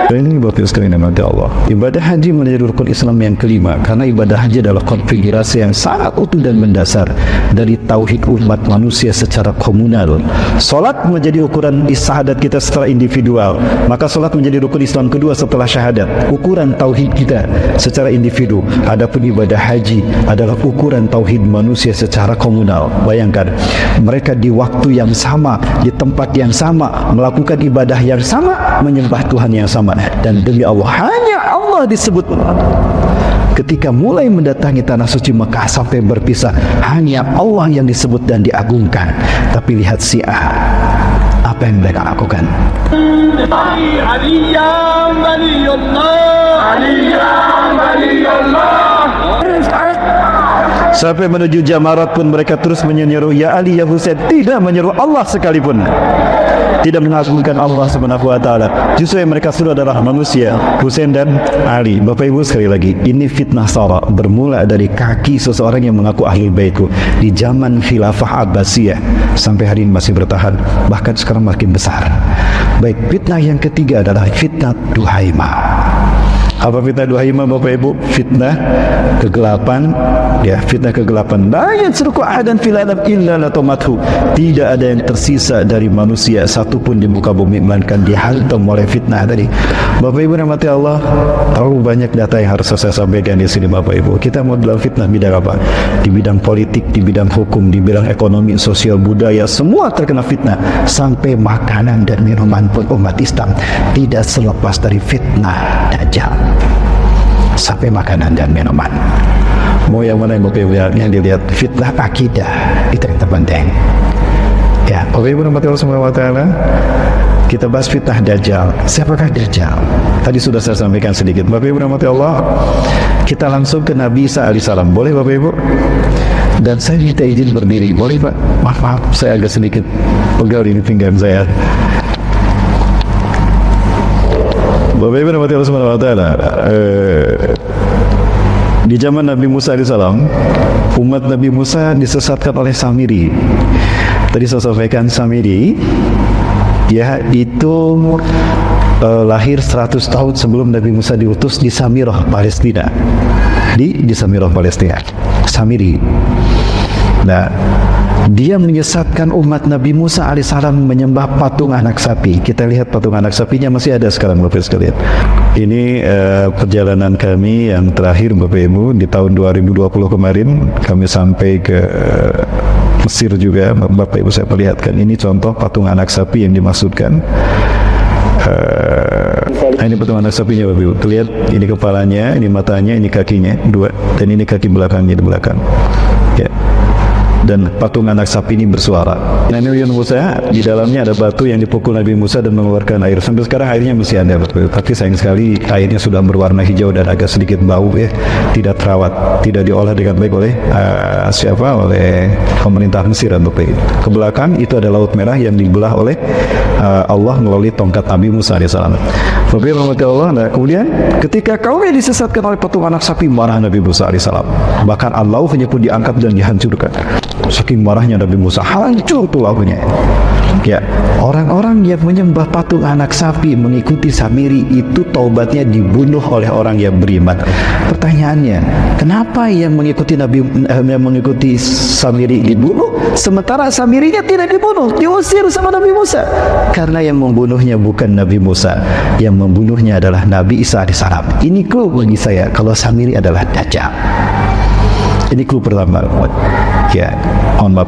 Ini Bapak sekalian yang mati Allah. Ibadah haji menjadi rukun Islam yang kelima, karena ibadah haji adalah konfigurasi yang sangat utuh dan mendasar dari tauhid umat manusia secara komunal. Solat menjadi ukuran syahadat kita secara individual, maka solat menjadi rukun Islam kedua setelah syahadat, ukuran tauhid kita secara individu. Adapun ibadah haji adalah ukuran tauhid manusia secara komunal. Bayangkan, mereka di waktu yang sama, di tempat yang sama, melakukan ibadah yang sama, menyembah Tuhan yang sama. Dan demi Allah, hanya Allah disebut. Ketika mulai mendatangi tanah suci Mekah sampai berpisah, hanya Allah yang disebut dan diagungkan. Tapi lihat Syiah, apa yang mereka lakukan? Sampai menuju Jamarat pun mereka terus menyeru ya Ali ya Husain, tidak menyeru Allah sekalipun, tidak mengagungkan Allah Subhanahu wa taala. Justru yang mereka suruh adalah manusia, Husain dan Ali. Bapak Ibu sekali lagi, ini fitnah sara bermula dari kaki seseorang yang mengaku Ahlul Baitku di zaman Khilafah Abbasiyah sampai hari ini masih bertahan, bahkan sekarang makin besar. Baik, fitnah yang ketiga adalah fitnah Duhaimah. Apa fitnah duhaimah Bapak Ibu? Fitnah kegelapan, ya, fitnah kegelapan. La yatsruku ahadan fil alam illa latamathu. Tidak ada yang tersisa dari manusia satupun di muka bumi melainkan dihantam oleh fitnah tadi. Bapak Ibu rahmati Allah, terlalu banyak data yang harus saya sampaikan di sini Bapak Ibu. Kita mau dalam fitnah bidang apa? Di bidang politik, di bidang hukum, di bidang ekonomi, sosial, budaya, semua terkena fitnah. Sampai makanan dan minuman pun umat Islam tidak selepas dari fitnah Dajjal. Sampai makanan dan minuman. Mau yang mana yang Bapak Ibu yang dilihat? Fitnah akidah, itu yang terpenting. Ya, Bapak Ibu rahmati Allah subhanahu wa ta'ala, kita bahas fitnah Dajjal. Siapakah Dajjal? Tadi sudah saya sampaikan sedikit. Bapak Ibu rahmati Allah, kita langsung ke Nabi Isa alaihissalam. Boleh Bapak Ibu? Dan saya minta izin berdiri. Boleh Pak? Maaf, saya agak sedikit pegal ini pinggang saya. Bapak Ibu rahmati Allah subhanahu wa ta'ala, di zaman Nabi Musa alaihissalam, umat Nabi Musa disesatkan oleh Samiri. Tadi saya sampaikan Samiri, ya, itu lahir 100 tahun sebelum Nabi Musa diutus di Samirah, Palestina. Di Samirah, Palestina. Samiri. Nah, dia menyesatkan umat Nabi Musa alaihissalam menyembah patung anak sapi. Kita lihat patung anak sapinya masih ada sekarang Bapak sekalian. Ini perjalanan kami yang terakhir Bapak Ibu di tahun 2020 kemarin. Kami sampai ke Mesir juga. Bapak Ibu saya perlihatkan. Ini contoh patung anak sapi yang dimaksudkan. Ini patung anak sapinya Bapak Ibu. Terlihat ini kepalanya, ini matanya, ini kakinya dua, dan ini kaki belakangnya di belakang. Ya. Dan patung anak sapi ini bersuara. Nabi Musa, di dalamnya ada batu yang dipukul Nabi Musa dan mengeluarkan air. Sampai sekarang airnya masih ada, tapi sayang sekali airnya sudah berwarna hijau dan agak sedikit bau, ya. Tidak terawat, tidak diolah dengan baik oleh oleh pemerintah Mesir. Ke belakang itu ada Laut Merah yang dibelah oleh Allah melalui tongkat Nabi Musa alaihissalam. Nah, kemudian ketika kaumnya disesatkan oleh patung anak sapi, marah Nabi Musa alaihissalam. Bahkan Allah-Nya pun diangkat dan dihancurkan. Saking marahnya Nabi Musa, hancur tuh launya. Ya, orang-orang yang menyembah patung anak sapi mengikuti Samiri itu taubatnya dibunuh oleh orang yang beriman. Pertanyaannya, kenapa yang mengikuti mengikuti Samiri dibunuh, sementara Samirinya tidak dibunuh, diusir sama Nabi Musa? Karena yang membunuhnya bukan Nabi Musa, yang membunuhnya adalah Nabi Isa alaihissalam. Ini clue bagi saya kalau Samiri adalah Dajjal. Ini clue pertama. Ya,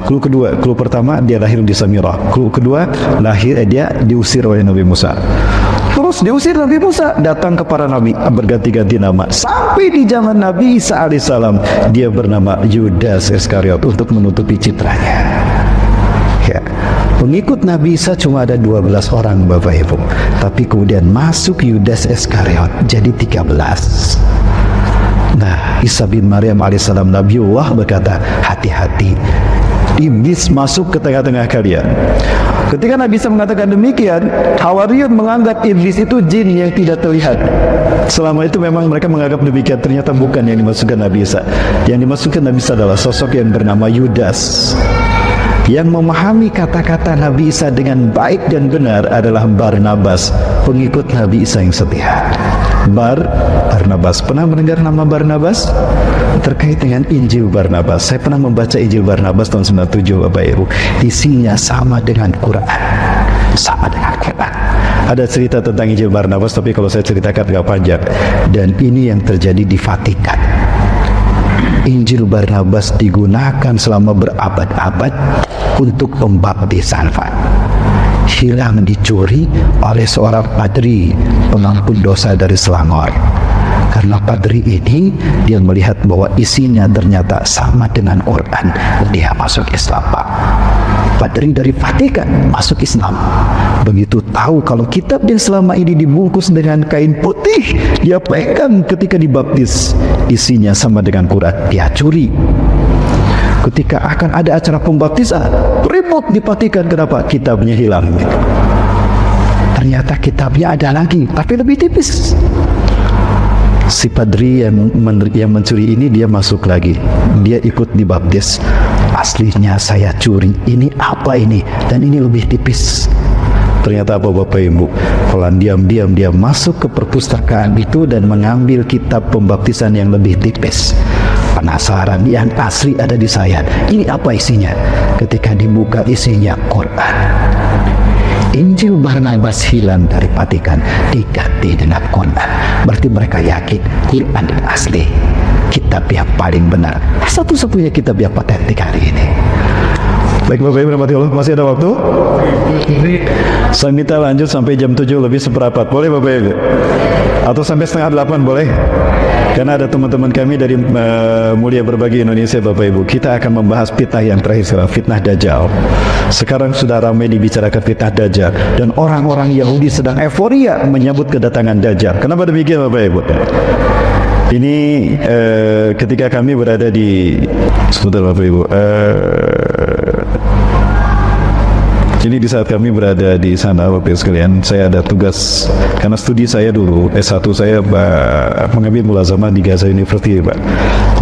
clue kedua. Clue pertama dia lahir di Samirah. Clue kedua dia diusir oleh Nabi Musa. Terus diusir Nabi Musa, datang kepada Nabi berganti-ganti nama. Sampai di zaman Nabi Isa alaihissalam dia bernama Yudas Iskariot untuk menutupi citranya. Ya. Pengikut Nabi Isa cuma ada 12 orang Bapak Ibu. Tapi kemudian masuk Yudas Iskariot jadi 13. Nah, Isa bin Maryam alaihissalam Nabiullah berkata, hati-hati, iblis masuk ke tengah-tengah kalian. Ketika Nabi Isa mengatakan demikian, Hawariyun menganggap iblis itu jin yang tidak terlihat. Selama itu memang mereka menganggap demikian. Ternyata bukan yang dimaksudkan Nabi Isa. Yang dimaksudkan Nabi Isa adalah sosok yang bernama Yudas. Yang memahami kata-kata Nabi Isa dengan baik dan benar adalah Barnabas, pengikut Nabi Isa yang setia. Barnabas. Pernah mendengar nama Barnabas? Terkait dengan Injil Barnabas. Saya pernah membaca Injil Barnabas tahun 97 Bapak Ibu. Isinya sama dengan Quran. Sama dengan Quran. Ada cerita tentang Injil Barnabas, tapi kalau saya ceritakan agak panjang. Dan ini yang terjadi di Vatikan. Injil Barnabas digunakan selama berabad-abad untuk pembaptisan. Hilang, dicuri oleh seorang padri pengampun dosa dari Selangor. Karena padri ini dia melihat bahwa isinya ternyata sama dengan Quran, dia masuk Islam, Pak. Padri dari Vatikan masuk Islam. Begitu tahu kalau kitab yang selama ini dibungkus dengan kain putih, dia pegang ketika dibaptis, isinya sama dengan Quran, dia curi. Ketika akan ada acara pembaptisan, ribut di Vatikan. Kenapa? Kitabnya hilang. Ternyata kitabnya ada lagi, tapi lebih tipis. Si padri yang mencuri ini dia masuk lagi, dia ikut dibaptis. Aslinya saya curi, ini apa ini? Dan ini lebih tipis. Ternyata apa Bapak Ibu? Pelan diam-diam dia masuk ke perpustakaan itu dan mengambil kitab pembaptisan yang lebih tipis. Penasaran, yang asli ada di saya. Ini apa isinya? Ketika dibuka isinya Quran. Injil Barnabas hilang dari Vatikan, diganti dengan Quran. Berarti mereka yakin Quran yang asli, kitab yang paling benar, satu-satunya kitab yang otentik hari ini. Baik Bapak Ibu rahmati Allah, masih ada waktu? Saya minta lanjut sampai jam 7 lebih seperempat, boleh Bapak Ibu? Atau sampai setengah 8 boleh? Karena ada teman-teman kami dari Mulia Berbagi Indonesia Bapak Ibu. Kita akan membahas fitnah yang terakhir, fitnah Dajjal. Sekarang sudah ramai dibicarakan fitnah Dajjal, dan orang-orang Yahudi sedang euforia menyambut kedatangan Dajjal. Kenapa demikian Bapak Ibu? Ini ketika kami berada di sebentar Bapak Ibu. Jadi di saat kami berada di sana Bapak Ibu sekalian, saya ada tugas karena studi saya dulu S1 saya mengambil mulazamah di Gaza University Pak,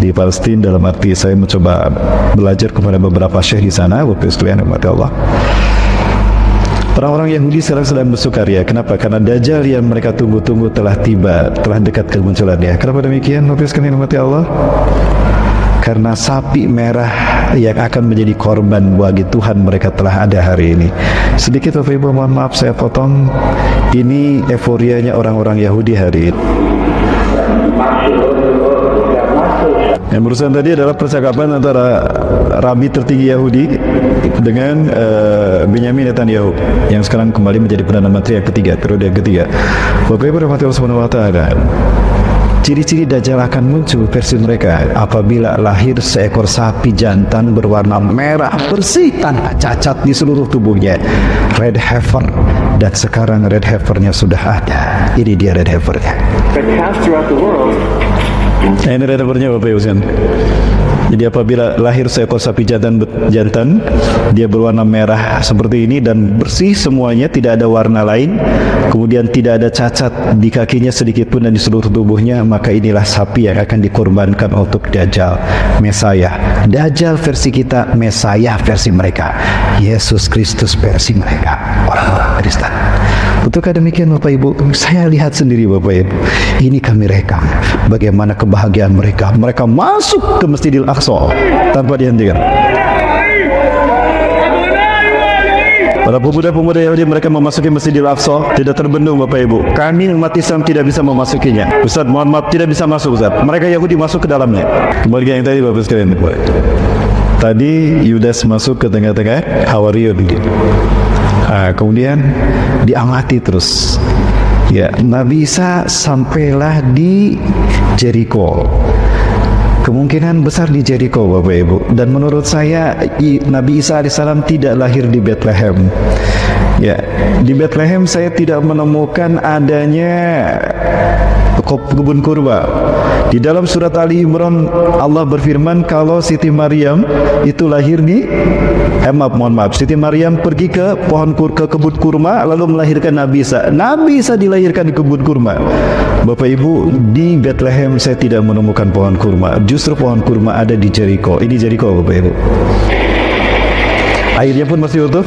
di Palestina, dalam arti saya mencoba belajar kepada beberapa syekh di sana Bapak Ibu sekalian, rahmat Allah. Orang-orang Yahudi sekarang sedang bersukaria. Kenapa? Karena Dajjal yang mereka tunggu-tunggu telah tiba, telah dekat kemunculannya. Kenapa demikian Bapak Ibu sekalian, rahmat Allah? Karena sapi merah yang akan menjadi korban bagi Tuhan mereka telah ada hari ini. Sedikit Bapak Ibu, mohon maaf saya potong. Ini euforianya orang-orang Yahudi hari ini. Yang barusan tadi adalah percakapan antara Rabi tertinggi Yahudi dengan Benyamin Netanyahu yang sekarang kembali menjadi Perdana Menteri yang ketiga, periode yang ketiga. Bapak Ibu rahmatullahi subhanahu wa ta'ala, ciri-ciri Dajjal akan muncul versi mereka apabila lahir seekor sapi jantan berwarna merah bersih tanpa cacat di seluruh tubuhnya, red heifer. Dan sekarang red heifernya sudah ada. Ini dia red heifernya. Ini red heifernya Bapak Ibu sekalian. Jadi apabila lahir seekor sapi jantan, dia berwarna merah seperti ini dan bersih semuanya, tidak ada warna lain, kemudian tidak ada cacat di kakinya sedikit pun dan di seluruh tubuhnya, maka inilah sapi yang akan dikorbankan untuk Dajjal, Mesaya. Dajjal versi kita, Mesaya versi mereka, Yesus Kristus versi mereka, orang-orang Kristen. Betulkah demikian Bapak Ibu? Saya lihat sendiri Bapak Ibu, ini kami rekam bagaimana kebahagiaan mereka. Mereka masuk ke Masjidil Aqsa tanpa dihentikan. Para pemuda-pemuda Yahudi mereka memasuki Masjidil Aqsa tidak terbendung Bapak Ibu. Kami umat Islam tidak bisa memasukinya. Ustaz, mohon maaf, tidak bisa masuk Ustaz. Mereka Yahudi masuk ke dalamnya. Kembali ke yang tadi Bapak sekalian. Tadi Yudas masuk ke tengah-tengah Hawariyun. Kemudian diamati terus. Ya, Nabi Isa sampailah di Jericho. Kemungkinan besar di Jericho Bapak Ibu. Dan menurut saya Nabi Isa AS tidak lahir di Bethlehem. Ya, di Bethlehem saya tidak menemukan adanya kebun kurma. Di dalam surat Ali Imran Allah berfirman kalau Siti Maryam itu lahir di mohon maaf, Siti Maryam pergi ke kebun kurma lalu melahirkan Nabi Isa. Nabi Isa dilahirkan di kebun kurma. Bapak Ibu, di Bethlehem saya tidak menemukan pohon kurma. Justru pohon kurma ada di Jericho. Ini Jericho Bapak Ibu. Airnya pun masih utuh,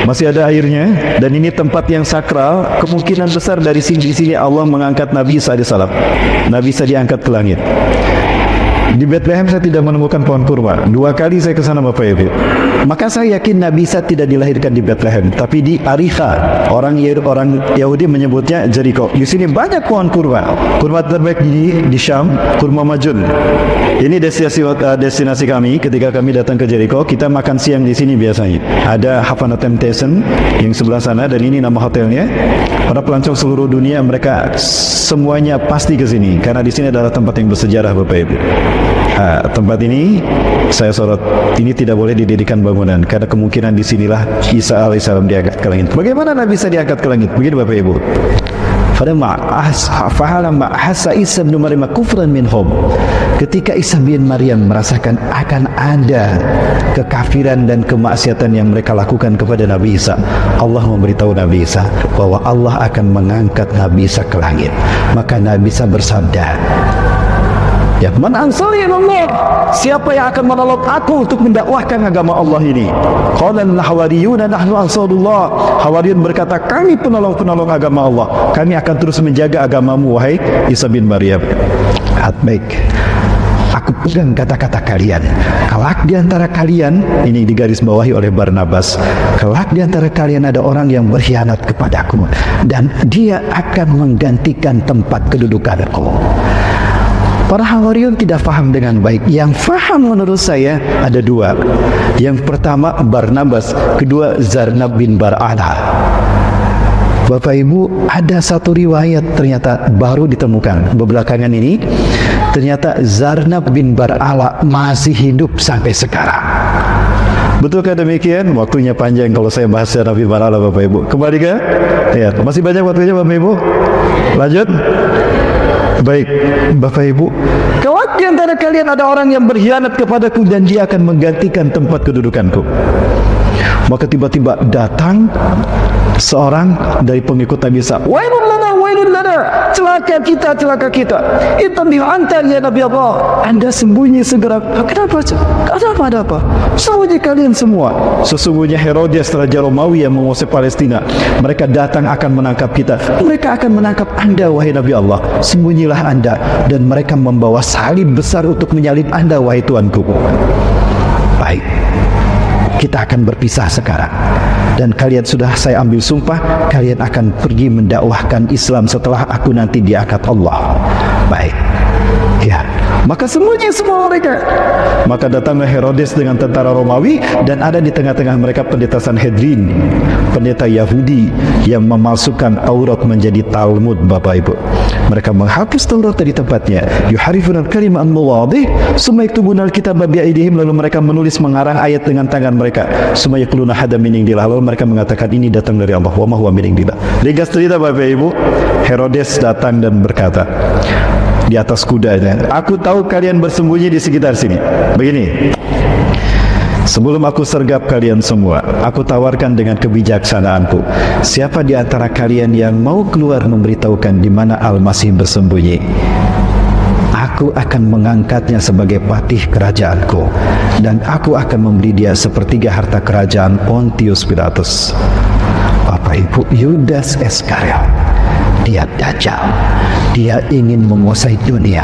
masih ada airnya, dan ini tempat yang sakral. Kemungkinan besar dari sini Allah mengangkat Nabi Isa AS. Nabi Isa diangkat ke langit. Di Bethlehem saya tidak menemukan pohon kurma. 2 kali saya ke sana Bapak Ibu. Maka saya yakin Nabi Isa tidak dilahirkan di Bethlehem, tapi di Ariha. Orang Yahudi menyebutnya Jericho. Di sini banyak pohon kurma. Kurma terbaik di Syam, kurma majun. Ini destinasi kami ketika kami datang ke Jericho. Kita makan siang di sini biasanya. Ada Havana Temptation yang sebelah sana, dan ini nama hotelnya. Para pelancong seluruh dunia mereka semuanya pasti ke sini karena di sini adalah tempat yang bersejarah Bapak Ibu. Tempat ini saya sorot, ini tidak boleh didirikan bangunan karena kemungkinan disinilah Isa alaihissalam diangkat ke langit. Bagaimana Nabi Isa diangkat ke langit? Begini Bapak Ibu. Fahalamma ahassa Isa bin Maryam kufran minhum. Ketika Isa bin Maryam merasakan akan ada kekafiran dan kemaksiatan yang mereka lakukan kepada Nabi Isa, Allah memberitahu Nabi Isa bahwa Allah akan mengangkat Nabi Isa ke langit. Maka Nabi Isa bersabda, Ya, man ansari ilallah, siapa yang akan menolong aku untuk mendakwahkan agama Allah ini? Qala al-hawariyuna nahnu ansarullah. Hawariyun berkata, kami penolong-penolong agama Allah. Kami akan terus menjaga agamamu, wahai Isa bin Maryam. Baik, aku pegang kata-kata kalian. Kelak di antara kalian, ini digarisbawahi oleh Barnabas, kelak di antara kalian ada orang yang berkhianat kepadaku, dan dia akan menggantikan tempat kedudukanku. Para Hawariyun tidak faham dengan baik. Yang faham menurut saya ada dua. Yang pertama Barnabas, kedua Zarnab bin Bar'ala. Bapak Ibu, ada satu riwayat ternyata baru ditemukan belakangan ini. Ternyata Zarnab bin Bar'ala masih hidup sampai sekarang. Betulkah demikian? Waktunya panjang kalau saya bahas Zarnab bin Bar'ala, Bapak Ibu. Kembali ke? Ya, masih banyak waktunya Bapak Ibu. Lanjut. Baik, Bapak Ibu, kelak di antara kalian ada orang yang berkhianat kepadaku dan dia akan menggantikan tempat kedudukanku. Maka tiba-tiba datang seorang dari pengikut Nabi Isa. Wailun lana, celaka kita, celaka kita. Intabih anta ya Nabi Allah. Anda sembunyi segera. Kenapa? Ada apa? Sembunyi kalian semua. Sesungguhnya Herodes Raja Romawi yang menguasai Palestina. Mereka datang akan menangkap kita. Mereka akan menangkap Anda, wahai Nabi Allah. Sembunyilah Anda. Dan mereka membawa salib besar untuk menyalib Anda, wahai Tuanku. Baik, kita akan berpisah sekarang. Dan kalian sudah saya ambil sumpah, kalian akan pergi mendakwahkan Islam setelah aku nanti diangkat Allah. Baik. Ya, maka sembunyi semua mereka. Maka datanglah Herodes dengan tentara Romawi, dan ada di tengah-tengah mereka pendeta Sanhedrin, pendeta Yahudi yang memalsukan Taurat menjadi Talmud, Bapak Ibu. Mereka menghapus Taurat dari tempatnya. Yuharifuna al-kalima an mawadih, summa yaktubuna al-kitaba bi'aidihim, lalu mereka menulis mengarang ayat dengan tangan mereka. Summa yaquluna hada min indillah, lalu mereka mengatakan ini datang dari Allah, wa ma huwa min indillah. Ringkas cerita Bapak Ibu, Herodes datang dan berkata di atas kudanya, aku tahu kalian bersembunyi di sekitar sini. Begini, sebelum aku sergap kalian semua, aku tawarkan dengan kebijaksanaanku, siapa di antara kalian yang mau keluar memberitahukan di mana Al-Masih bersembunyi, aku akan mengangkatnya sebagai patih kerajaanku, dan aku akan memberi dia sepertiga harta kerajaan Pontius Pilatus. Bapak Ibu, Yudas Iskariot, dia dajjal, dia ingin menguasai dunia,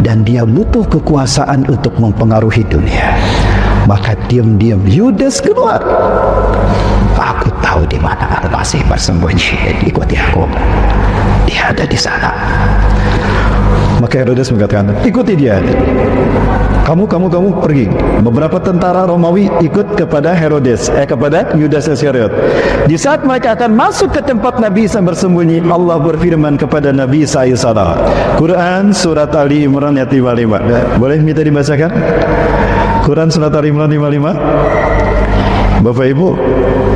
dan dia butuh kekuasaan untuk mempengaruhi dunia. Maka diam-diam Yudas keluar. Aku tahu di mana Al-Masih bersembunyi, ikuti aku. Dia ada di sana. Maka Herodes mengatakan, ikuti dia. Kamu pergi. Beberapa tentara Romawi ikut kepada Herodes, kepada Yudas Iskariot. Di saat mereka akan masuk ke tempat Nabi Isa bersembunyi, Allah berfirman kepada Nabi Isa alaihissalam. Quran surat Ali Imran ayat 55. Boleh minta dibacakan? Quran surat Ali Imran 55. Bapak Ibu,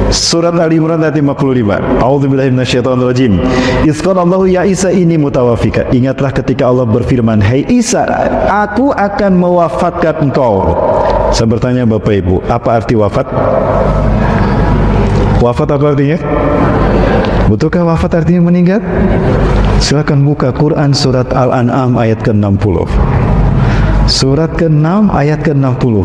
surat Ali Imran ayat 55. A'udzubillahi minasyaitonirrajim. Iz qala Allahu ya Isa inni mutawaffika. Ingatlah ketika Allah berfirman, "Hai Isa, aku akan mewafatkan engkau." Saya bertanya Bapak Ibu, apa arti wafat? Wafat apa artinya? Betulkah wafat artinya meninggal? Silakan buka Quran surat Al-An'am ayat ke-60. Surat ke-6 ayat ke-60.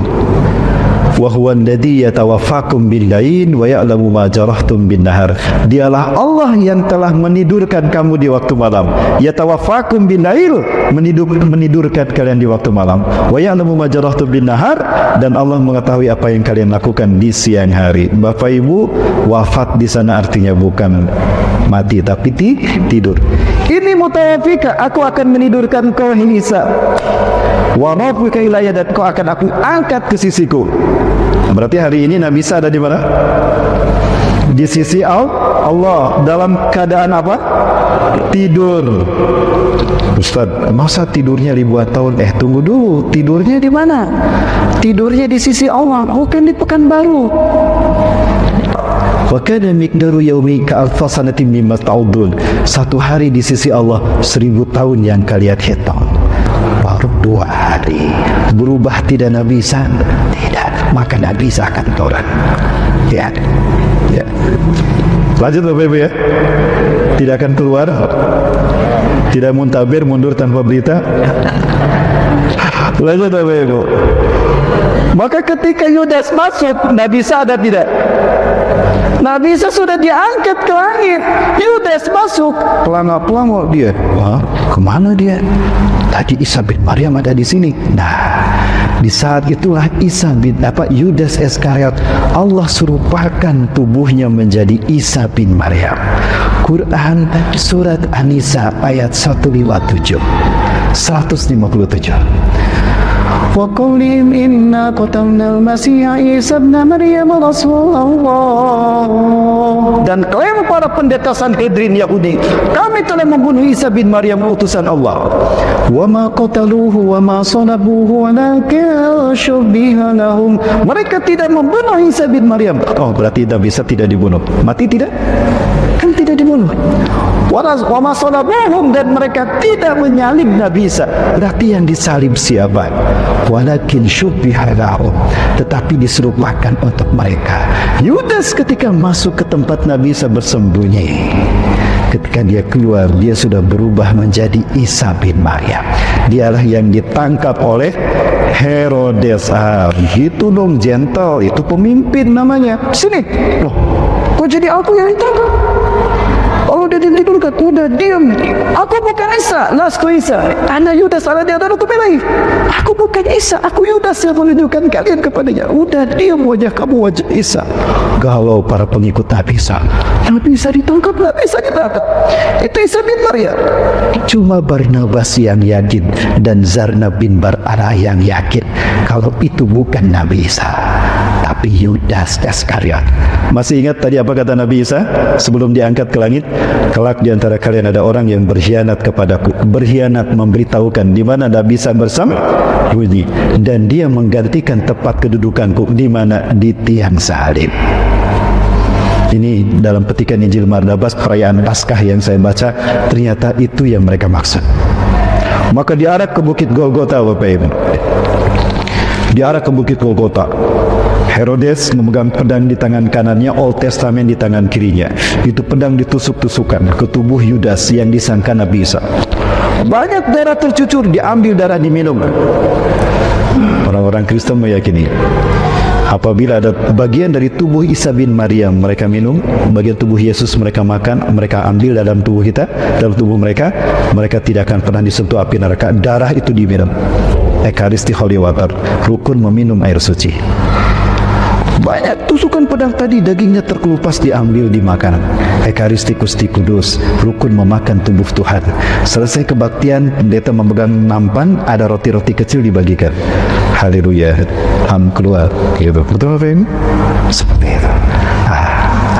Wa huwa alladhi yatawaffakum bil-lail wa ya'lamu ma jarahtum bin-nahar. Dialah Allah yang telah menidurkan kamu di waktu malam. Yatawaffakum bil-lail, menidurkan kalian di waktu malam. Wa ya'lamu ma jarahtum bin-nahar, dan Allah mengetahui apa yang kalian lakukan di siang hari. Bapak Ibu, wafat di sana artinya bukan mati tapi tidur. Ini mutawaffika, aku akan menidurkan kau Isa. Wa rabbuka ilayya, dan kau akan aku angkat ke sisiku. Berarti hari ini Nabi Isa ada di mana? Di sisi Allah. Dalam keadaan apa? Tidur. Ustaz, masa tidurnya ribuan tahun? Tunggu dulu, tidurnya di mana? Tidurnya di sisi Allah, bukan di Pekanbaru. Wa kana miqdaru yaumi ka'alfa sanatin mimma ta'udun. Satu hari di sisi Allah 1000 tahun yang kalian hitung. Baru 2 hari. Berubah tidak Nabi Isa? Tidak. Maka Nabi Isa akan turun. Ya. Lanjut Bapak Ibu ya. Tidak akan keluar. Tidak muntabir, mundur tanpa berita. Lanjut Bapak Ibu. Maka ketika Yudas masuk, Nabi Isa ada tidak? Nabi Isa sudah diangkat ke langit. Yudas masuk, pelangak-pelangak dia. Wah, kemana dia? Tadi Isa bin Maryam ada di sini. Nah, di saat itulah Yudas Iskariot, Allah serupakan tubuhnya menjadi Isa bin Maryam. Quran surat An-Nisa ayat 157. Wa qawlihim inna qatalna al-Masiha Isa ibn Maryam Rasulullah. Dan klaim para pendeta Sanhedrin Yahudi, kami telah membunuh Isa bin Maryam utusan Allah. Wa ma qataluhu wa ma salabuhu walakin syubbiha lahum. Mereka tidak membunuh Isa bin Maryam. Oh, berarti Nabi Isa tidak dibunuh. Mati tidak? Kan tidak dibunuh. Wa ma salabuhum, dan mereka tidak menyalib Nabi Isa. Berarti yang disalib siapa? Walakin syubbiha lahum, tetapi diserupakan untuk mereka. Yudas ketika masuk ke tempat Nabi Isa bersembunyi, ketika dia keluar, dia sudah berubah menjadi Isa bin Maryam. Dialah yang ditangkap oleh Herodes. Gitu dong, gentle, itu pemimpin namanya. Sini, loh, kok jadi aku yang ditangkap? Oh, udah ditidurkan, udah diam. Aku bukan Isa, lastu Isa. Ana Yudas alladzi adarakum ilaih. Aku bukan Isa, aku Yudas yang menunjukkan kalian kepadanya. Udah diam, wajah kamu wajah Isa. Galau para pengikut Nabi Isa. Nabi Isa ditangkap, Nabi Isa ditangkap. Itu Isa bin Maryam. Cuma Barnabas yang yakin dan Zarna bin Bar'ara yang yakin kalau itu bukan Nabi Isa, tapi Yudas Iskariot. Masih ingat tadi apa kata Nabi Isa sebelum diangkat ke langit? Kelak di antara kalian ada orang yang berkhianat kepadaku, berkhianat memberitahukan di mana Nabi Isa bersama Rudi, dan dia menggantikan tempat kedudukanku di mana, di tiang salib. Ini dalam petikan Injil Barnabas perayaan Paskah yang saya baca, ternyata itu yang mereka maksud. Maka diarah ke Bukit Golgota, Bapak Ibu. Diarah ke Bukit Golgota. Herodes memegang pedang di tangan kanannya, Old Testament di tangan kirinya. Itu pedang ditusuk-tusukan ke tubuh Yudas yang disangka Nabi Isa. Banyak darah tercucur, diambil darah diminum. Orang-orang Kristen meyakini apabila ada bagian dari tubuh Isa bin Maryam mereka minum, bagian tubuh Yesus mereka makan, mereka ambil dalam tubuh kita, dalam tubuh mereka, mereka tidak akan pernah disentuh api neraka. Darah itu diminum. Ekaristi Holy Water, rukun meminum air suci. Banyak tusukan pedang tadi, dagingnya terkelupas diambil dimakan. Ekaristi Gusti Kudus, rukun memakan tubuh Tuhan. Selesai kebaktian, pendeta memegang nampan, ada roti-roti kecil dibagikan. Haleluya, ham keluar. Gitu. Betul apa ini? Seperti itu.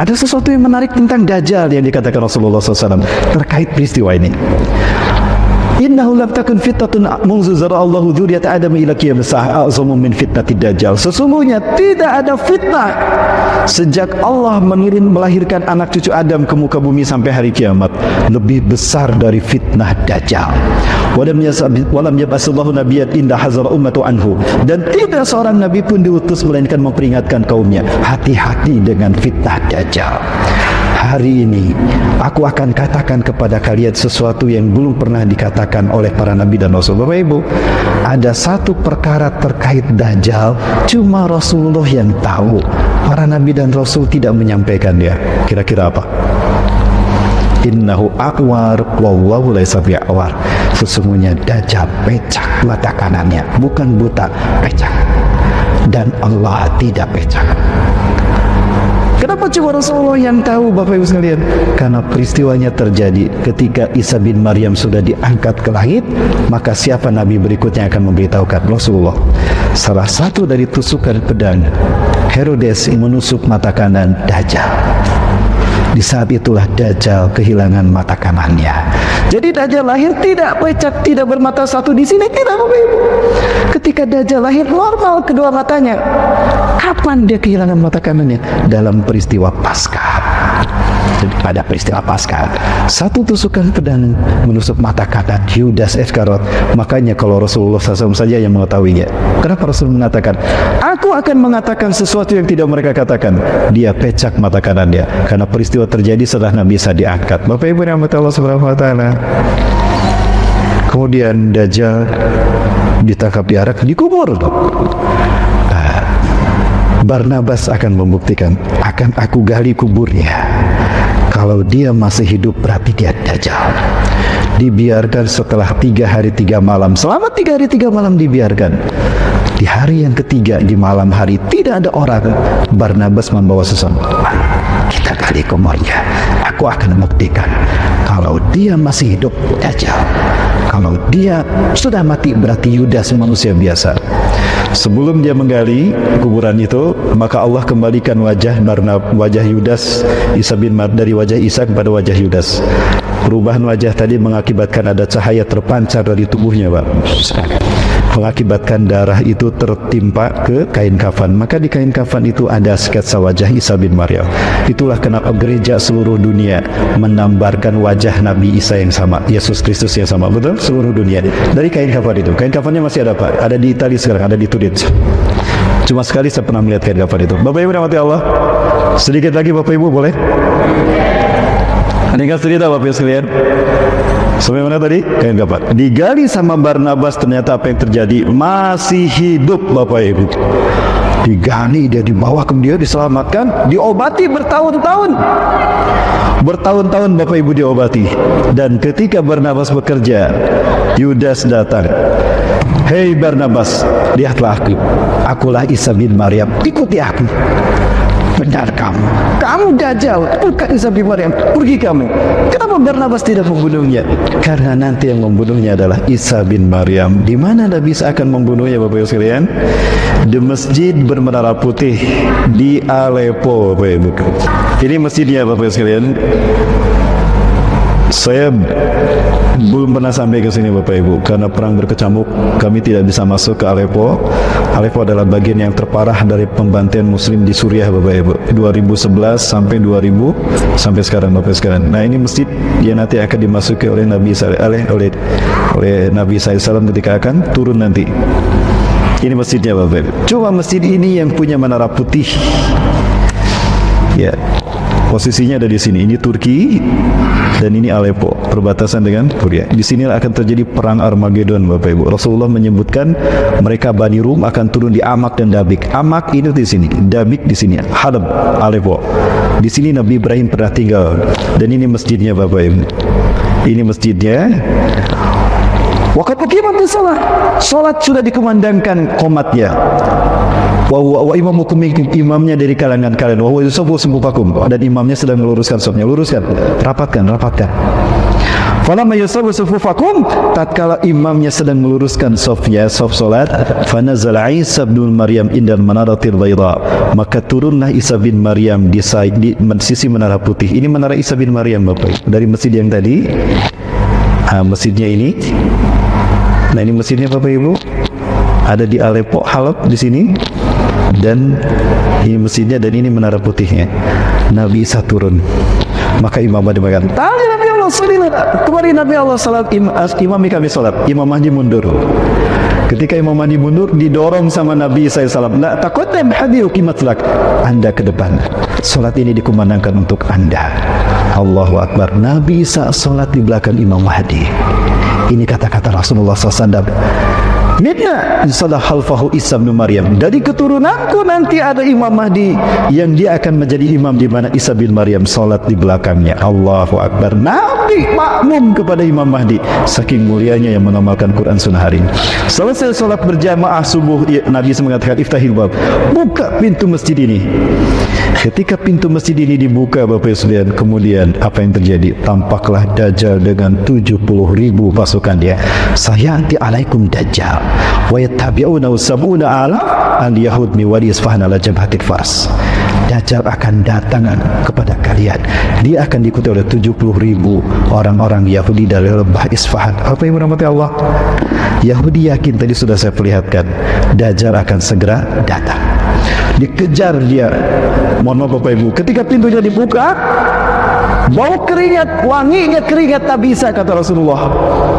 Ada sesuatu yang menarik tentang Dajjal yang dikatakan Rasulullah SAW terkait peristiwa ini. Innahu lam takun fitnatun munzu zara Allahu dzurriyyata Adam ila qiyamis saa'ah a'zamu min fitnatid dajjal. Sesungguhnya tidak ada fitnah sejak Allah melahirkan anak cucu Adam ke muka bumi sampai hari kiamat lebih besar dari fitnah Dajjal. Walam yab'asallahu nabiyyan inda hazara ummatu anhu, dan tidak seorang nabi pun diutus melainkan memperingatkan kaumnya, hati-hati dengan fitnah Dajjal. Hari ini aku akan katakan kepada kalian sesuatu yang belum pernah dikatakan oleh para nabi dan rasul. Bapak Ibu, ada satu perkara terkait Dajjal cuma Rasulullah yang tahu, para nabi dan rasul tidak menyampaikan dia. Kira-kira apa? Innahu aqwar wallahu laysa bi'awar. Sesungguhnya Dajjal pecah mata kanannya, bukan buta, pecah, dan Allah tidak pecah. Kenapa cuma Rasulullah yang tahu, Bapak Ibu sekalian? Karena peristiwanya terjadi ketika Isa bin Maryam sudah diangkat ke langit, maka siapa nabi berikutnya akan memberitahukan? Rasulullah. Salah satu dari tusukan pedang Herodes menusuk mata kanan Dajjal. Di saat itulah Dajjal kehilangan mata kanannya. Jadi Dajjal lahir tidak pecah, tidak bermata satu di sini, tidak, Bapak Ibu. Ketika Dajjal lahir normal kedua matanya. Kapan dia kehilangan mata kanannya? Dalam peristiwa Paskah. Jadi pada peristiwa Paskah, satu tusukan pedang menusuk mata kanan Yudas Iskariot. Makanya kalau Rasulullah SAW saja yang mengetahuinya. Kenapa Rasul mengatakan, aku akan mengatakan sesuatu yang tidak mereka katakan? Dia pecah mata kanannya karena peristiwa terjadi setelah Nabi Isa diangkat. Bapak Ibu rahmati Allah Subhanahu wa taala. Kemudian Dajjal ditangkap, diarak, dikubur. Barnabas akan membuktikan, akan aku gali kuburnya. Kalau dia masih hidup berarti dia dajjal. Dibiarkan setelah 3 hari 3 malam. Selama 3 hari 3 malam dibiarkan. Di hari yang ketiga, di malam hari, tidak ada orang. Barnabas membawa sesuatu. Kita gali kuburnya. Aku akan membuktikan kalau dia masih hidup, dajjal. Kalau dia sudah mati berarti Yudas manusia biasa. Sebelum dia menggali kuburan itu, maka Allah kembalikan wajah Yudas dari wajah Isa kepada wajah Yudas. Perubahan wajah tadi mengakibatkan ada cahaya terpancar dari tubuhnya, Pak. Mengakibatkan darah itu tertimpa ke kain kafan. Maka di kain kafan itu ada sketsa wajah Isa bin Maryam. Itulah kenapa gereja seluruh dunia menambarkan wajah Nabi Isa yang sama, Yesus Kristus yang sama. Betul? Seluruh dunia. Dari kain kafan itu. Kain kafannya masih ada, Pak. Ada di Italia sekarang, ada di Turin. Cuma sekali saya pernah melihat kain kafan itu. Bapak Ibu rahmati Allah. Sedikit lagi Bapak Ibu boleh? Ringkas cerita Bapak Ibu sekalian. Sampai mana tadi? Kain kafan. Digali sama Barnabas, ternyata apa yang terjadi? Masih hidup Bapak Ibu. Digali, dia dibawa, kemudian diselamatkan, diobati bertahun-tahun. Bertahun-tahun Bapak Ibu diobati. Dan ketika Barnabas bekerja, Yudas datang. Hei Barnabas, lihatlah aku. Akulah Isa bin Maryam, ikuti aku. Benar kamu dajjal, bukan Isa bin Maryam, pergi kamu. Kenapa Barnabas tidak membunuhnya? Karena nanti yang membunuhnya adalah Isa bin Maryam. Di mana Nabi Isa akan membunuhnya Bapak Ibu sekalian? Di masjid bermenara putih di Aleppo Bapak Ibu. Ini masjidnya Bapak Ibu sekalian. Saya belum pernah sampai ke sini Bapak Ibu karena perang berkecamuk. Kami tidak bisa masuk ke Aleppo. Aleppo adalah bagian yang terparah dari pembantaian Muslim di Suriah Bapak Ibu. 2011 sampai 2000 sampai sekarang Bapak Ibu sekalian. Nah ini masjid yang nanti akan dimasuki oleh Nabi oleh Nabi SAW ketika akan turun nanti. Ini masjidnya Bapak Ibu. Cuma masjid ini yang punya menara putih. Ya. Posisinya ada di sini. Ini Turki dan ini Aleppo, perbatasan dengan Suriah. Di sini akan terjadi perang Armageddon, Bapak Ibu. Rasulullah menyebutkan mereka Bani Rum akan turun di Amak dan Dabik. Amak itu di sini, Dabik di sini, Halab, Aleppo. Di sini Nabi Ibrahim pernah tinggal. Dan ini masjidnya, Bapak Ibu. Ini masjidnya. Waktu uqimatis shalah, salat sudah dikumandangkan qomatnya. Wa imamukum, imamnya dari kalangan kalian. Wa yusafu sumufakum, dan imamnya sedang meluruskan safnya. Luruskan, rapatkan. Falamma yusafu sufufakum, tatkala imamnya sedang meluruskan safnya, saf salat, fanazala Isa bin Maryam indal manaratil bayda, maka turunlah Isa bin Maryam di sisi menara putih. Ini menara Isa bin Maryam Bapak. Dari masjid yang tadi, masjidnya ini. Nah ini masjidnya Bapak Ibu, ada di Aleppo, Halab di sini, dan ini masjidnya, dan ini menara putihnya. Nabi Isa turun, maka imam Mahdi mengatakan, tadi Nabi Allah salat, kemarin Nabi Allah salat, imam kami salat, Imam Mahdi mundur. Ketika Imam Mahdi mundur, didorong sama Nabi SAW, la taqaddam hadi uqimatlak, Anda ke depan, salat ini dikumandangkan untuk Anda. Allahu Akbar. Nabi Isa salat di belakang Imam Mahdi. Ini kata-kata Rasulullah SAW. Midna salah halfahu Isa bin Maryam. Dari keturunanku nanti ada Imam Mahdi yang dia akan menjadi imam di mana Isa bin Maryam salat di belakangnya. Allahu Akbar. Nabi makmum kepada Imam Mahdi. Saking mulianya yang mengamalkan Quran sunnah hari ini. Selesai salat berjamaah subuh, Nabi mengatakan iftahil bab, buka pintu masjid ini. Ketika pintu masjid ini dibuka Bapak Ibu sekalian, kemudian apa yang terjadi? Tampaklah Dajjal dengan 70.000 pasukan dia. Sayanti alaikum Dajjal wa yattabi'una sab'una ala al-yahud mi wadi Isfahan ala jabhatil Fars. Dajjal akan datang kepada kalian. Dia akan diikuti oleh 70.000 orang-orang Yahudi dari lembah Isfahan. Apa yang merahmati Allah? Yahudi yakin, tadi sudah saya perlihatkan, Dajjal akan segera datang. Dikejar dia. Mohon maaf Bapak Ibu, ketika pintunya dibuka, bau keringat, wanginya keringat tak bisa, kata Rasulullah,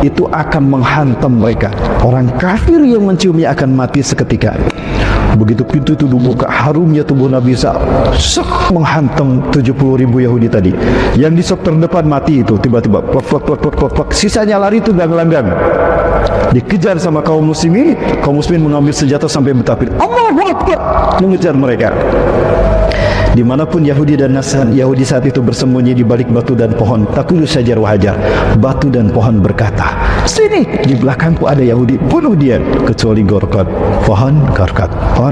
itu akan menghantam mereka. Orang kafir yang menciumnya akan mati seketika. Begitu pintu itu dibuka, harumnya tubuh Nabi Isa menghantam 70.000 Yahudi tadi. Yang di sop terdepan mati itu tiba-tiba plak plak plak plak plak plak. Sisanya lari itu langgang. Dikejar sama kaum muslimin mengambil senjata sampai bertapir. Allahu Akbar, mengejar mereka. Dimanapun Yahudi dan Yahudi saat itu bersembunyi di balik batu dan pohon, takulu syajar wahajar, batu dan pohon berkata, sini, di belakangku ada Yahudi, bunuh dia. Kecuali Gorkot, pohon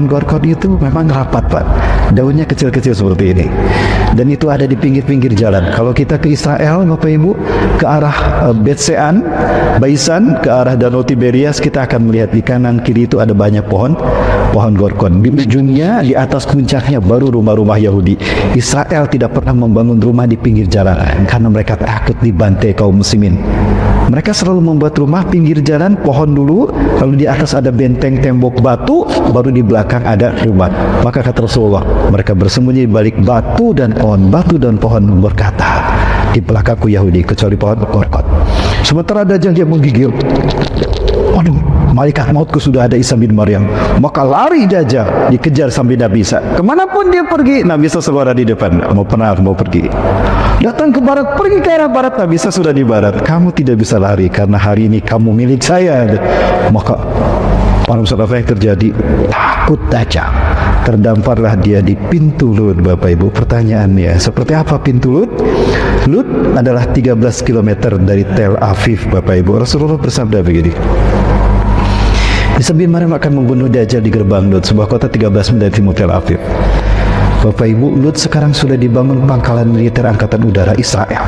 Gorkot itu memang rapat Pak, daunnya kecil-kecil seperti ini, dan itu ada di pinggir-pinggir jalan. Kalau kita ke Israel Bapak Ibu, ke arah Betsean, Baisan, ke arah Danau Tiberias, kita akan melihat di kanan kiri itu ada banyak pohon Gorkot. Di ujungnya, di atas puncaknya baru rumah-rumah Yahudi. Israel tidak pernah membangun rumah di pinggir jalan karena mereka takut dibantai kaum muslimin. Mereka selalu membuat rumah pinggir jalan, pohon dulu, lalu di atas ada benteng tembok batu, baru di belakang ada rumah. Maka kata Rasulullah, mereka bersembunyi di balik batu dan pohon berkata, di belakangku Yahudi kecuali pohon Gorkot. Sementara Dajjal dia menggigil. Waduh, malaikat mautku sudah ada Isa bin Maryam. Maka lari Dajjal, dikejar sampai Nabi Isa. Kemanapun dia pergi, Nabi Isa selalu ada di depan. Mau pergi. Datang ke barat, pergi ke arah barat, Nabi Isa sudah di barat. Kamu tidak bisa lari karena hari ini kamu milik saya. Maka para saudara yang terjadi, takut Dajjal. Terdamparlah dia di pintu Lut. Bapak Ibu, pertanyaannya, seperti apa pintu Lut? Lut adalah 13 km dari Tel Aviv. Bapak Ibu, Rasulullah bersabda begini, Isa bin Maryam akan membunuh Dajjal di gerbang Lut, sebuah kota 13 mil dari timur Tel Aviv. Bapak Ibu, Lut sekarang sudah dibangun pangkalan militer angkatan udara Israel.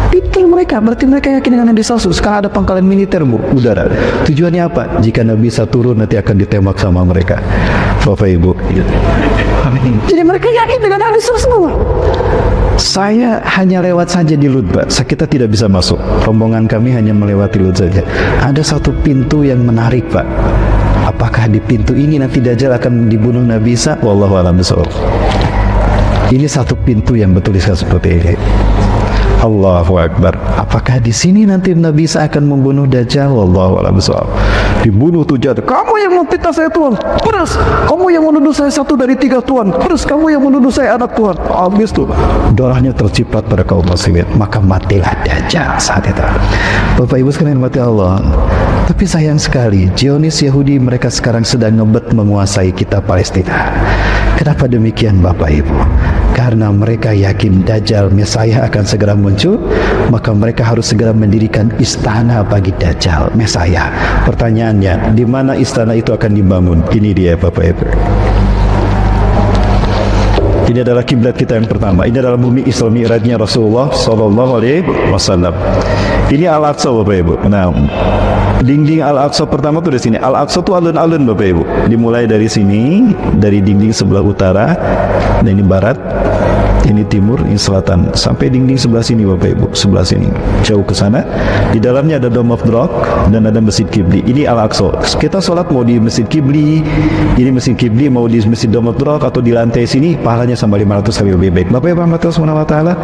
Pikir mereka, berarti mereka yakin dengan yang disalsu. Sekarang ada pangkalan militer udara. Tujuannya apa? Jika Nabi Isa turun, nanti akan ditembak sama mereka. Bapak Ibu, jadi mereka yakin dengan hal itu semua. Saya hanya lewat saja di Lut, Pak. Kita tidak bisa masuk. Rombongan kami hanya melewati Lut saja. Ada satu pintu yang menarik, Pak. Apakah di pintu ini nanti Dajjal akan dibunuh Nabi Isa? Wallahu a'lam bishawab. Ini satu pintu yang bertuliskan seperti ini. Allahu Akbar. Apakah di sini nanti Nabi Isa akan membunuh Dajjal? Wallahu a'lam bishawab. Dibunuh tuh jatuh. Kamu yang memfitnah saya Tuhan. Pedas. Kamu yang menuduh saya 1 dari 3 Tuhan. Pedas. Kamu yang menuduh saya anak Tuhan. Habis tuh darahnya terciprat pada kaum muslimin. Maka matilah Dajjal saat itu. Bapak Ibu sekalian mati Allah. Tapi sayang sekali, Zionis Yahudi mereka sekarang sedang ngebet menguasai kita Palestina. Kenapa demikian Bapak Ibu? Karena mereka yakin Dajjal Mesayah akan segera muncul, maka mereka harus segera mendirikan istana bagi Dajjal Mesayah. Pertanyaannya, di mana istana itu akan dibangun? Ini dia Bapak Ibu. Ini adalah kiblat kita yang pertama. Ini adalah bumi Isra Mi'rajnya Rasulullah sallallahu alaihi wasallam. Ini Al-Aqsa Bapak Ibu. Nah, dinding Al-Aqsa pertama tuh di sini. Al-Aqsa tuh alun-alun Bapak Ibu. Dimulai dari sini, dari dinding sebelah utara, dan ini barat, ini timur, ini selatan, sampai dinding sebelah sini Bapak Ibu, sebelah sini, jauh ke sana. Di dalamnya ada Dome of the Rock dan ada Masjid Qibli. Ini Al-Aqsa. Kita sholat mau di Masjid Qibli, ini Masjid Qibli, mau di Masjid Dome of the Rock atau di lantai sini, pahalanya sama 500 kali lebih baik. Bapak Ibu rahmatullahi subhanahu wa ta'ala.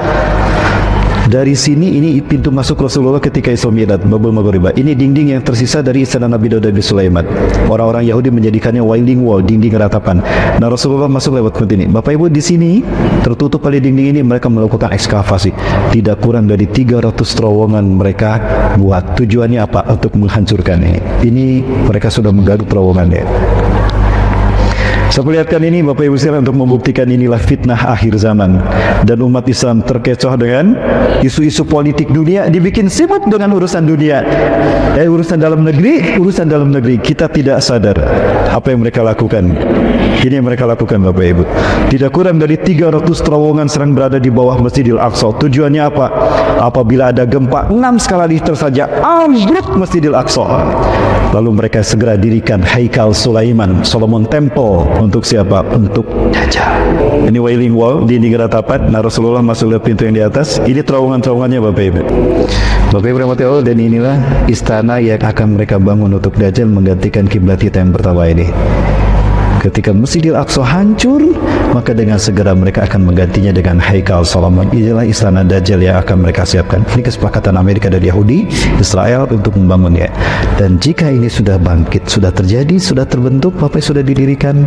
Dari sini ini pintu masuk Rasulullah ketika Isra Mi'raj, Babul Maghribah. Ini dinding yang tersisa dari istana Nabi Daud dan Sulaiman. Orang-orang Yahudi menjadikannya wailing wall, dinding ratapan. Nah, Rasulullah masuk lewat pintu ini. Bapak Ibu, di sini tertutup oleh dinding ini mereka melakukan ekskavasi. Tidak kurang dari 300 terowongan mereka buat. Tujuannya apa? Untuk menghancurkan ini. Ini mereka sudah menggaruk terowongannya. Saya perlihatkan ini Bapak Ibu sekalian untuk membuktikan inilah fitnah akhir zaman, dan umat Islam terkecoh dengan isu-isu politik dunia, dibikin sibuk dengan urusan dunia, urusan dalam negeri kita tidak sadar apa yang mereka lakukan. Ini yang mereka lakukan Bapak Ibu. Tidak kurang dari 300 terowongan serang berada di bawah Masjidil Aqsa. Tujuannya apa? Apabila ada gempa 6 skala Richter saja ambruk Masjidil Aqsa. Lalu mereka segera dirikan Haikal Sulaiman, Solomon Temple. Untuk siapa? Untuk Dajjal. Ini wailing wall, dinding ratapan. Nah, Rasulullah masuk lewat pintu yang di atas. Ini terowongan-terowongannya Bapak Ibu. Bapak Ibu rahmati Allah, dan inilah istana yang akan mereka bangun untuk Dajjal menggantikan kiblat kita yang pertama ini. Ketika Masjidil Aqsa hancur, maka dengan segera mereka akan menggantinya dengan Haikal Solomon. Inilah istana Dajjal yang akan mereka siapkan. Ini kesepakatan Amerika dan Yahudi, Israel untuk membangunnya. Dan jika ini sudah bangkit, sudah terjadi, sudah terbentuk, Bapak sudah didirikan,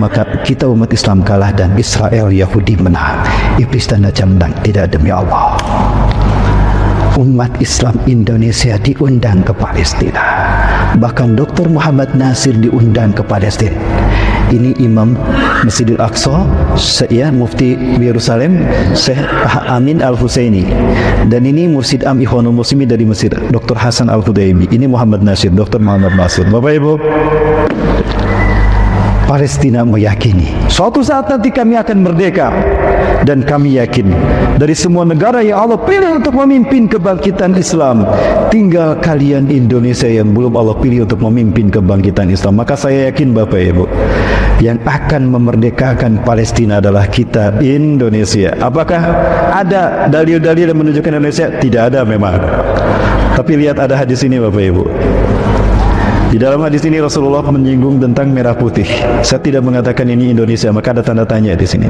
maka kita umat Islam kalah dan Israel Yahudi menang. Iblis tanda camdan, tidak demi Allah. Umat Islam Indonesia diundang ke Palestina. Bahkan Dr. Muhammad Nasir diundang ke Palestina. Ini Imam Masjidil Aqsa, saya Mufti Yerusalem, Syekh Amin Al-Husaini. Dan ini Mursid Am Ikhwanul Muslimin dari Mesir, Dr. Hasan Al-Hudaybi. Ini Muhammad Nasir, Dr. Muhammad Nasir. Bapak Ibu, Palestina meyakini suatu saat nanti kami akan merdeka, dan kami yakin dari semua negara yang Allah pilih untuk memimpin kebangkitan Islam, tinggal kalian Indonesia yang belum Allah pilih untuk memimpin kebangkitan Islam. Maka saya yakin Bapak Ibu, yang akan memerdekakan Palestina adalah kita Indonesia. Apakah ada dalil-dalil yang menunjukkan Indonesia? Tidak ada memang. Tapi lihat ada hadis ini Bapak Ibu. Di dalam hadis ini Rasulullah menyinggung tentang merah putih. Saya tidak mengatakan ini Indonesia, maka ada tanda tanya di sini.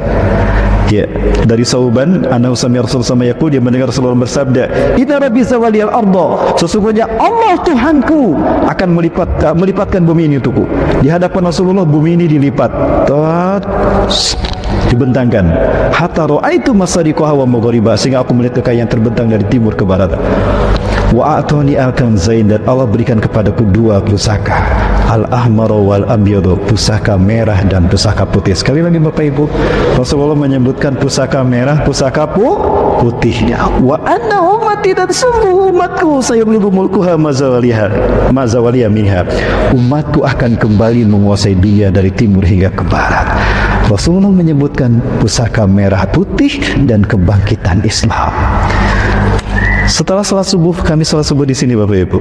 Ya, dari Sauban, Ana Usami Rasulullah sama Yaqul, dia mendengar Rasulullah bersabda, "Inna Rabbi zawaliyal arda." Sesungguhnya Allah Tuhanku akan melipatkan bumi ini untukku. Di hadapan Rasulullah bumi ini dilipat, dibentangkan. Hatta ra'aitu masariqaha wa magharibaha, sehingga aku melihat kekayaan terbentang dari timur ke barat. Wa a'tani al-kanzain, dan Allah berikan kepadaku dua pusaka, al-ahmar wal abyad, pusaka merah dan pusaka putih. Sekali lagi Bapak Ibu, Rasulullah menyebutkan pusaka merah, pusaka putih. Wa anna ummati, dan sungguh umatku sayublibu mulkuha mazawaliha minha, umatku akan kembali menguasai dunia dari timur hingga ke barat. Rasulullah menyebutkan pusaka merah putih dan kebangkitan Islam. Setelah salat subuh, kami salat subuh di sini Bapak Ibu.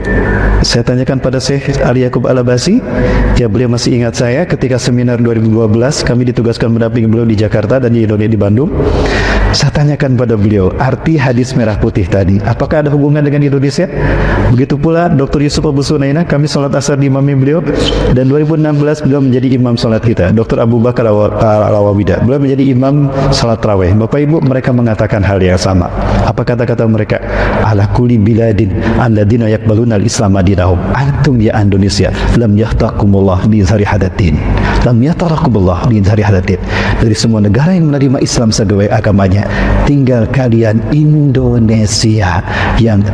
Saya tanyakan pada Syekh Ali Yaqub Al-Abasi, ya beliau masih ingat saya ketika seminar 2012, kami ditugaskan mendampingi beliau di Jakarta dan di Indonesia, di Bandung. Saya tanyakan pada beliau, arti hadis merah putih tadi, apakah ada hubungan dengan Indonesia? Begitu pula Dr. Yusuf Abu Sunaina, kami salat asar di imami beliau, dan 2016 beliau menjadi imam salat kita. Dr. Abu Bakar Al-Awawida, beliau menjadi imam salat tarawih. Bapak Ibu, mereka mengatakan hal yang sama. Apa kata-kata mereka? Ala kulli biladin alladina yakbaluna al-islam adinahum, antum ya Indonesia lam yahtakumullah li zari hadatin, lam yatarakumullah li zari hadatin. Dari semua negara yang menerima Islam sebagai agamanya, tinggal kalian Indonesia yang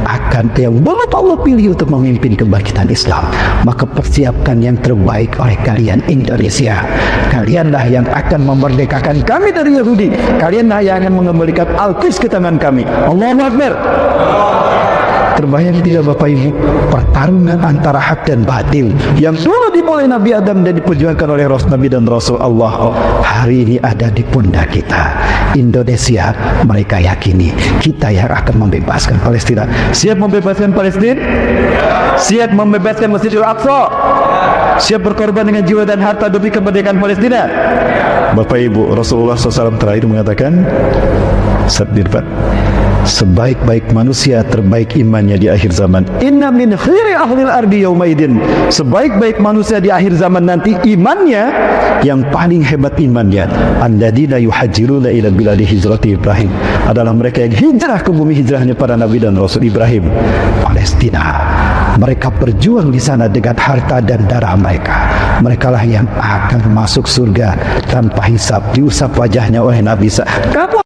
belum Allah pilih untuk memimpin kebangkitan Islam. Maka persiapkan yang terbaik oleh kalian Indonesia. Kalianlah yang akan memerdekakan kami dari Yahudi. Kalianlah yang akan mengembalikan Al-Quds ke tangan kami. Allahu Akbar. Terbayang tidak Bapak Ibu, pertarungan antara hak dan batil yang dulu dimulai Nabi Adam dan diperjuangkan oleh Nabi dan Rasul Allah, hari ini ada di pundak kita. Indonesia, mereka yakini kita yang akan membebaskan Palestina. Siap membebaskan Palestina? Siap membebaskan Masjidil Aqsa? Siap berkorban dengan jiwa dan harta demi kemerdekaan Palestina? Bapak Ibu, Rasulullah SAW terakhir mengatakan, sabdirpat, sebaik-baik manusia terbaik imannya di akhir zaman. Inna min khairi ahlil ardi yaumaidin, sebaik-baik manusia di akhir zaman nanti imannya, yang paling hebat imannya, alladzina yuhajiruna ila biladi hijrati Ibrahim, adalah mereka yang hijrah ke bumi hijrahnya para nabi dan rasul Ibrahim, Palestina. Mereka berjuang di sana dengan harta dan darah mereka. Merekalah yang akan masuk surga tanpa hisab, diusap wajahnya oleh Nabi. Kamu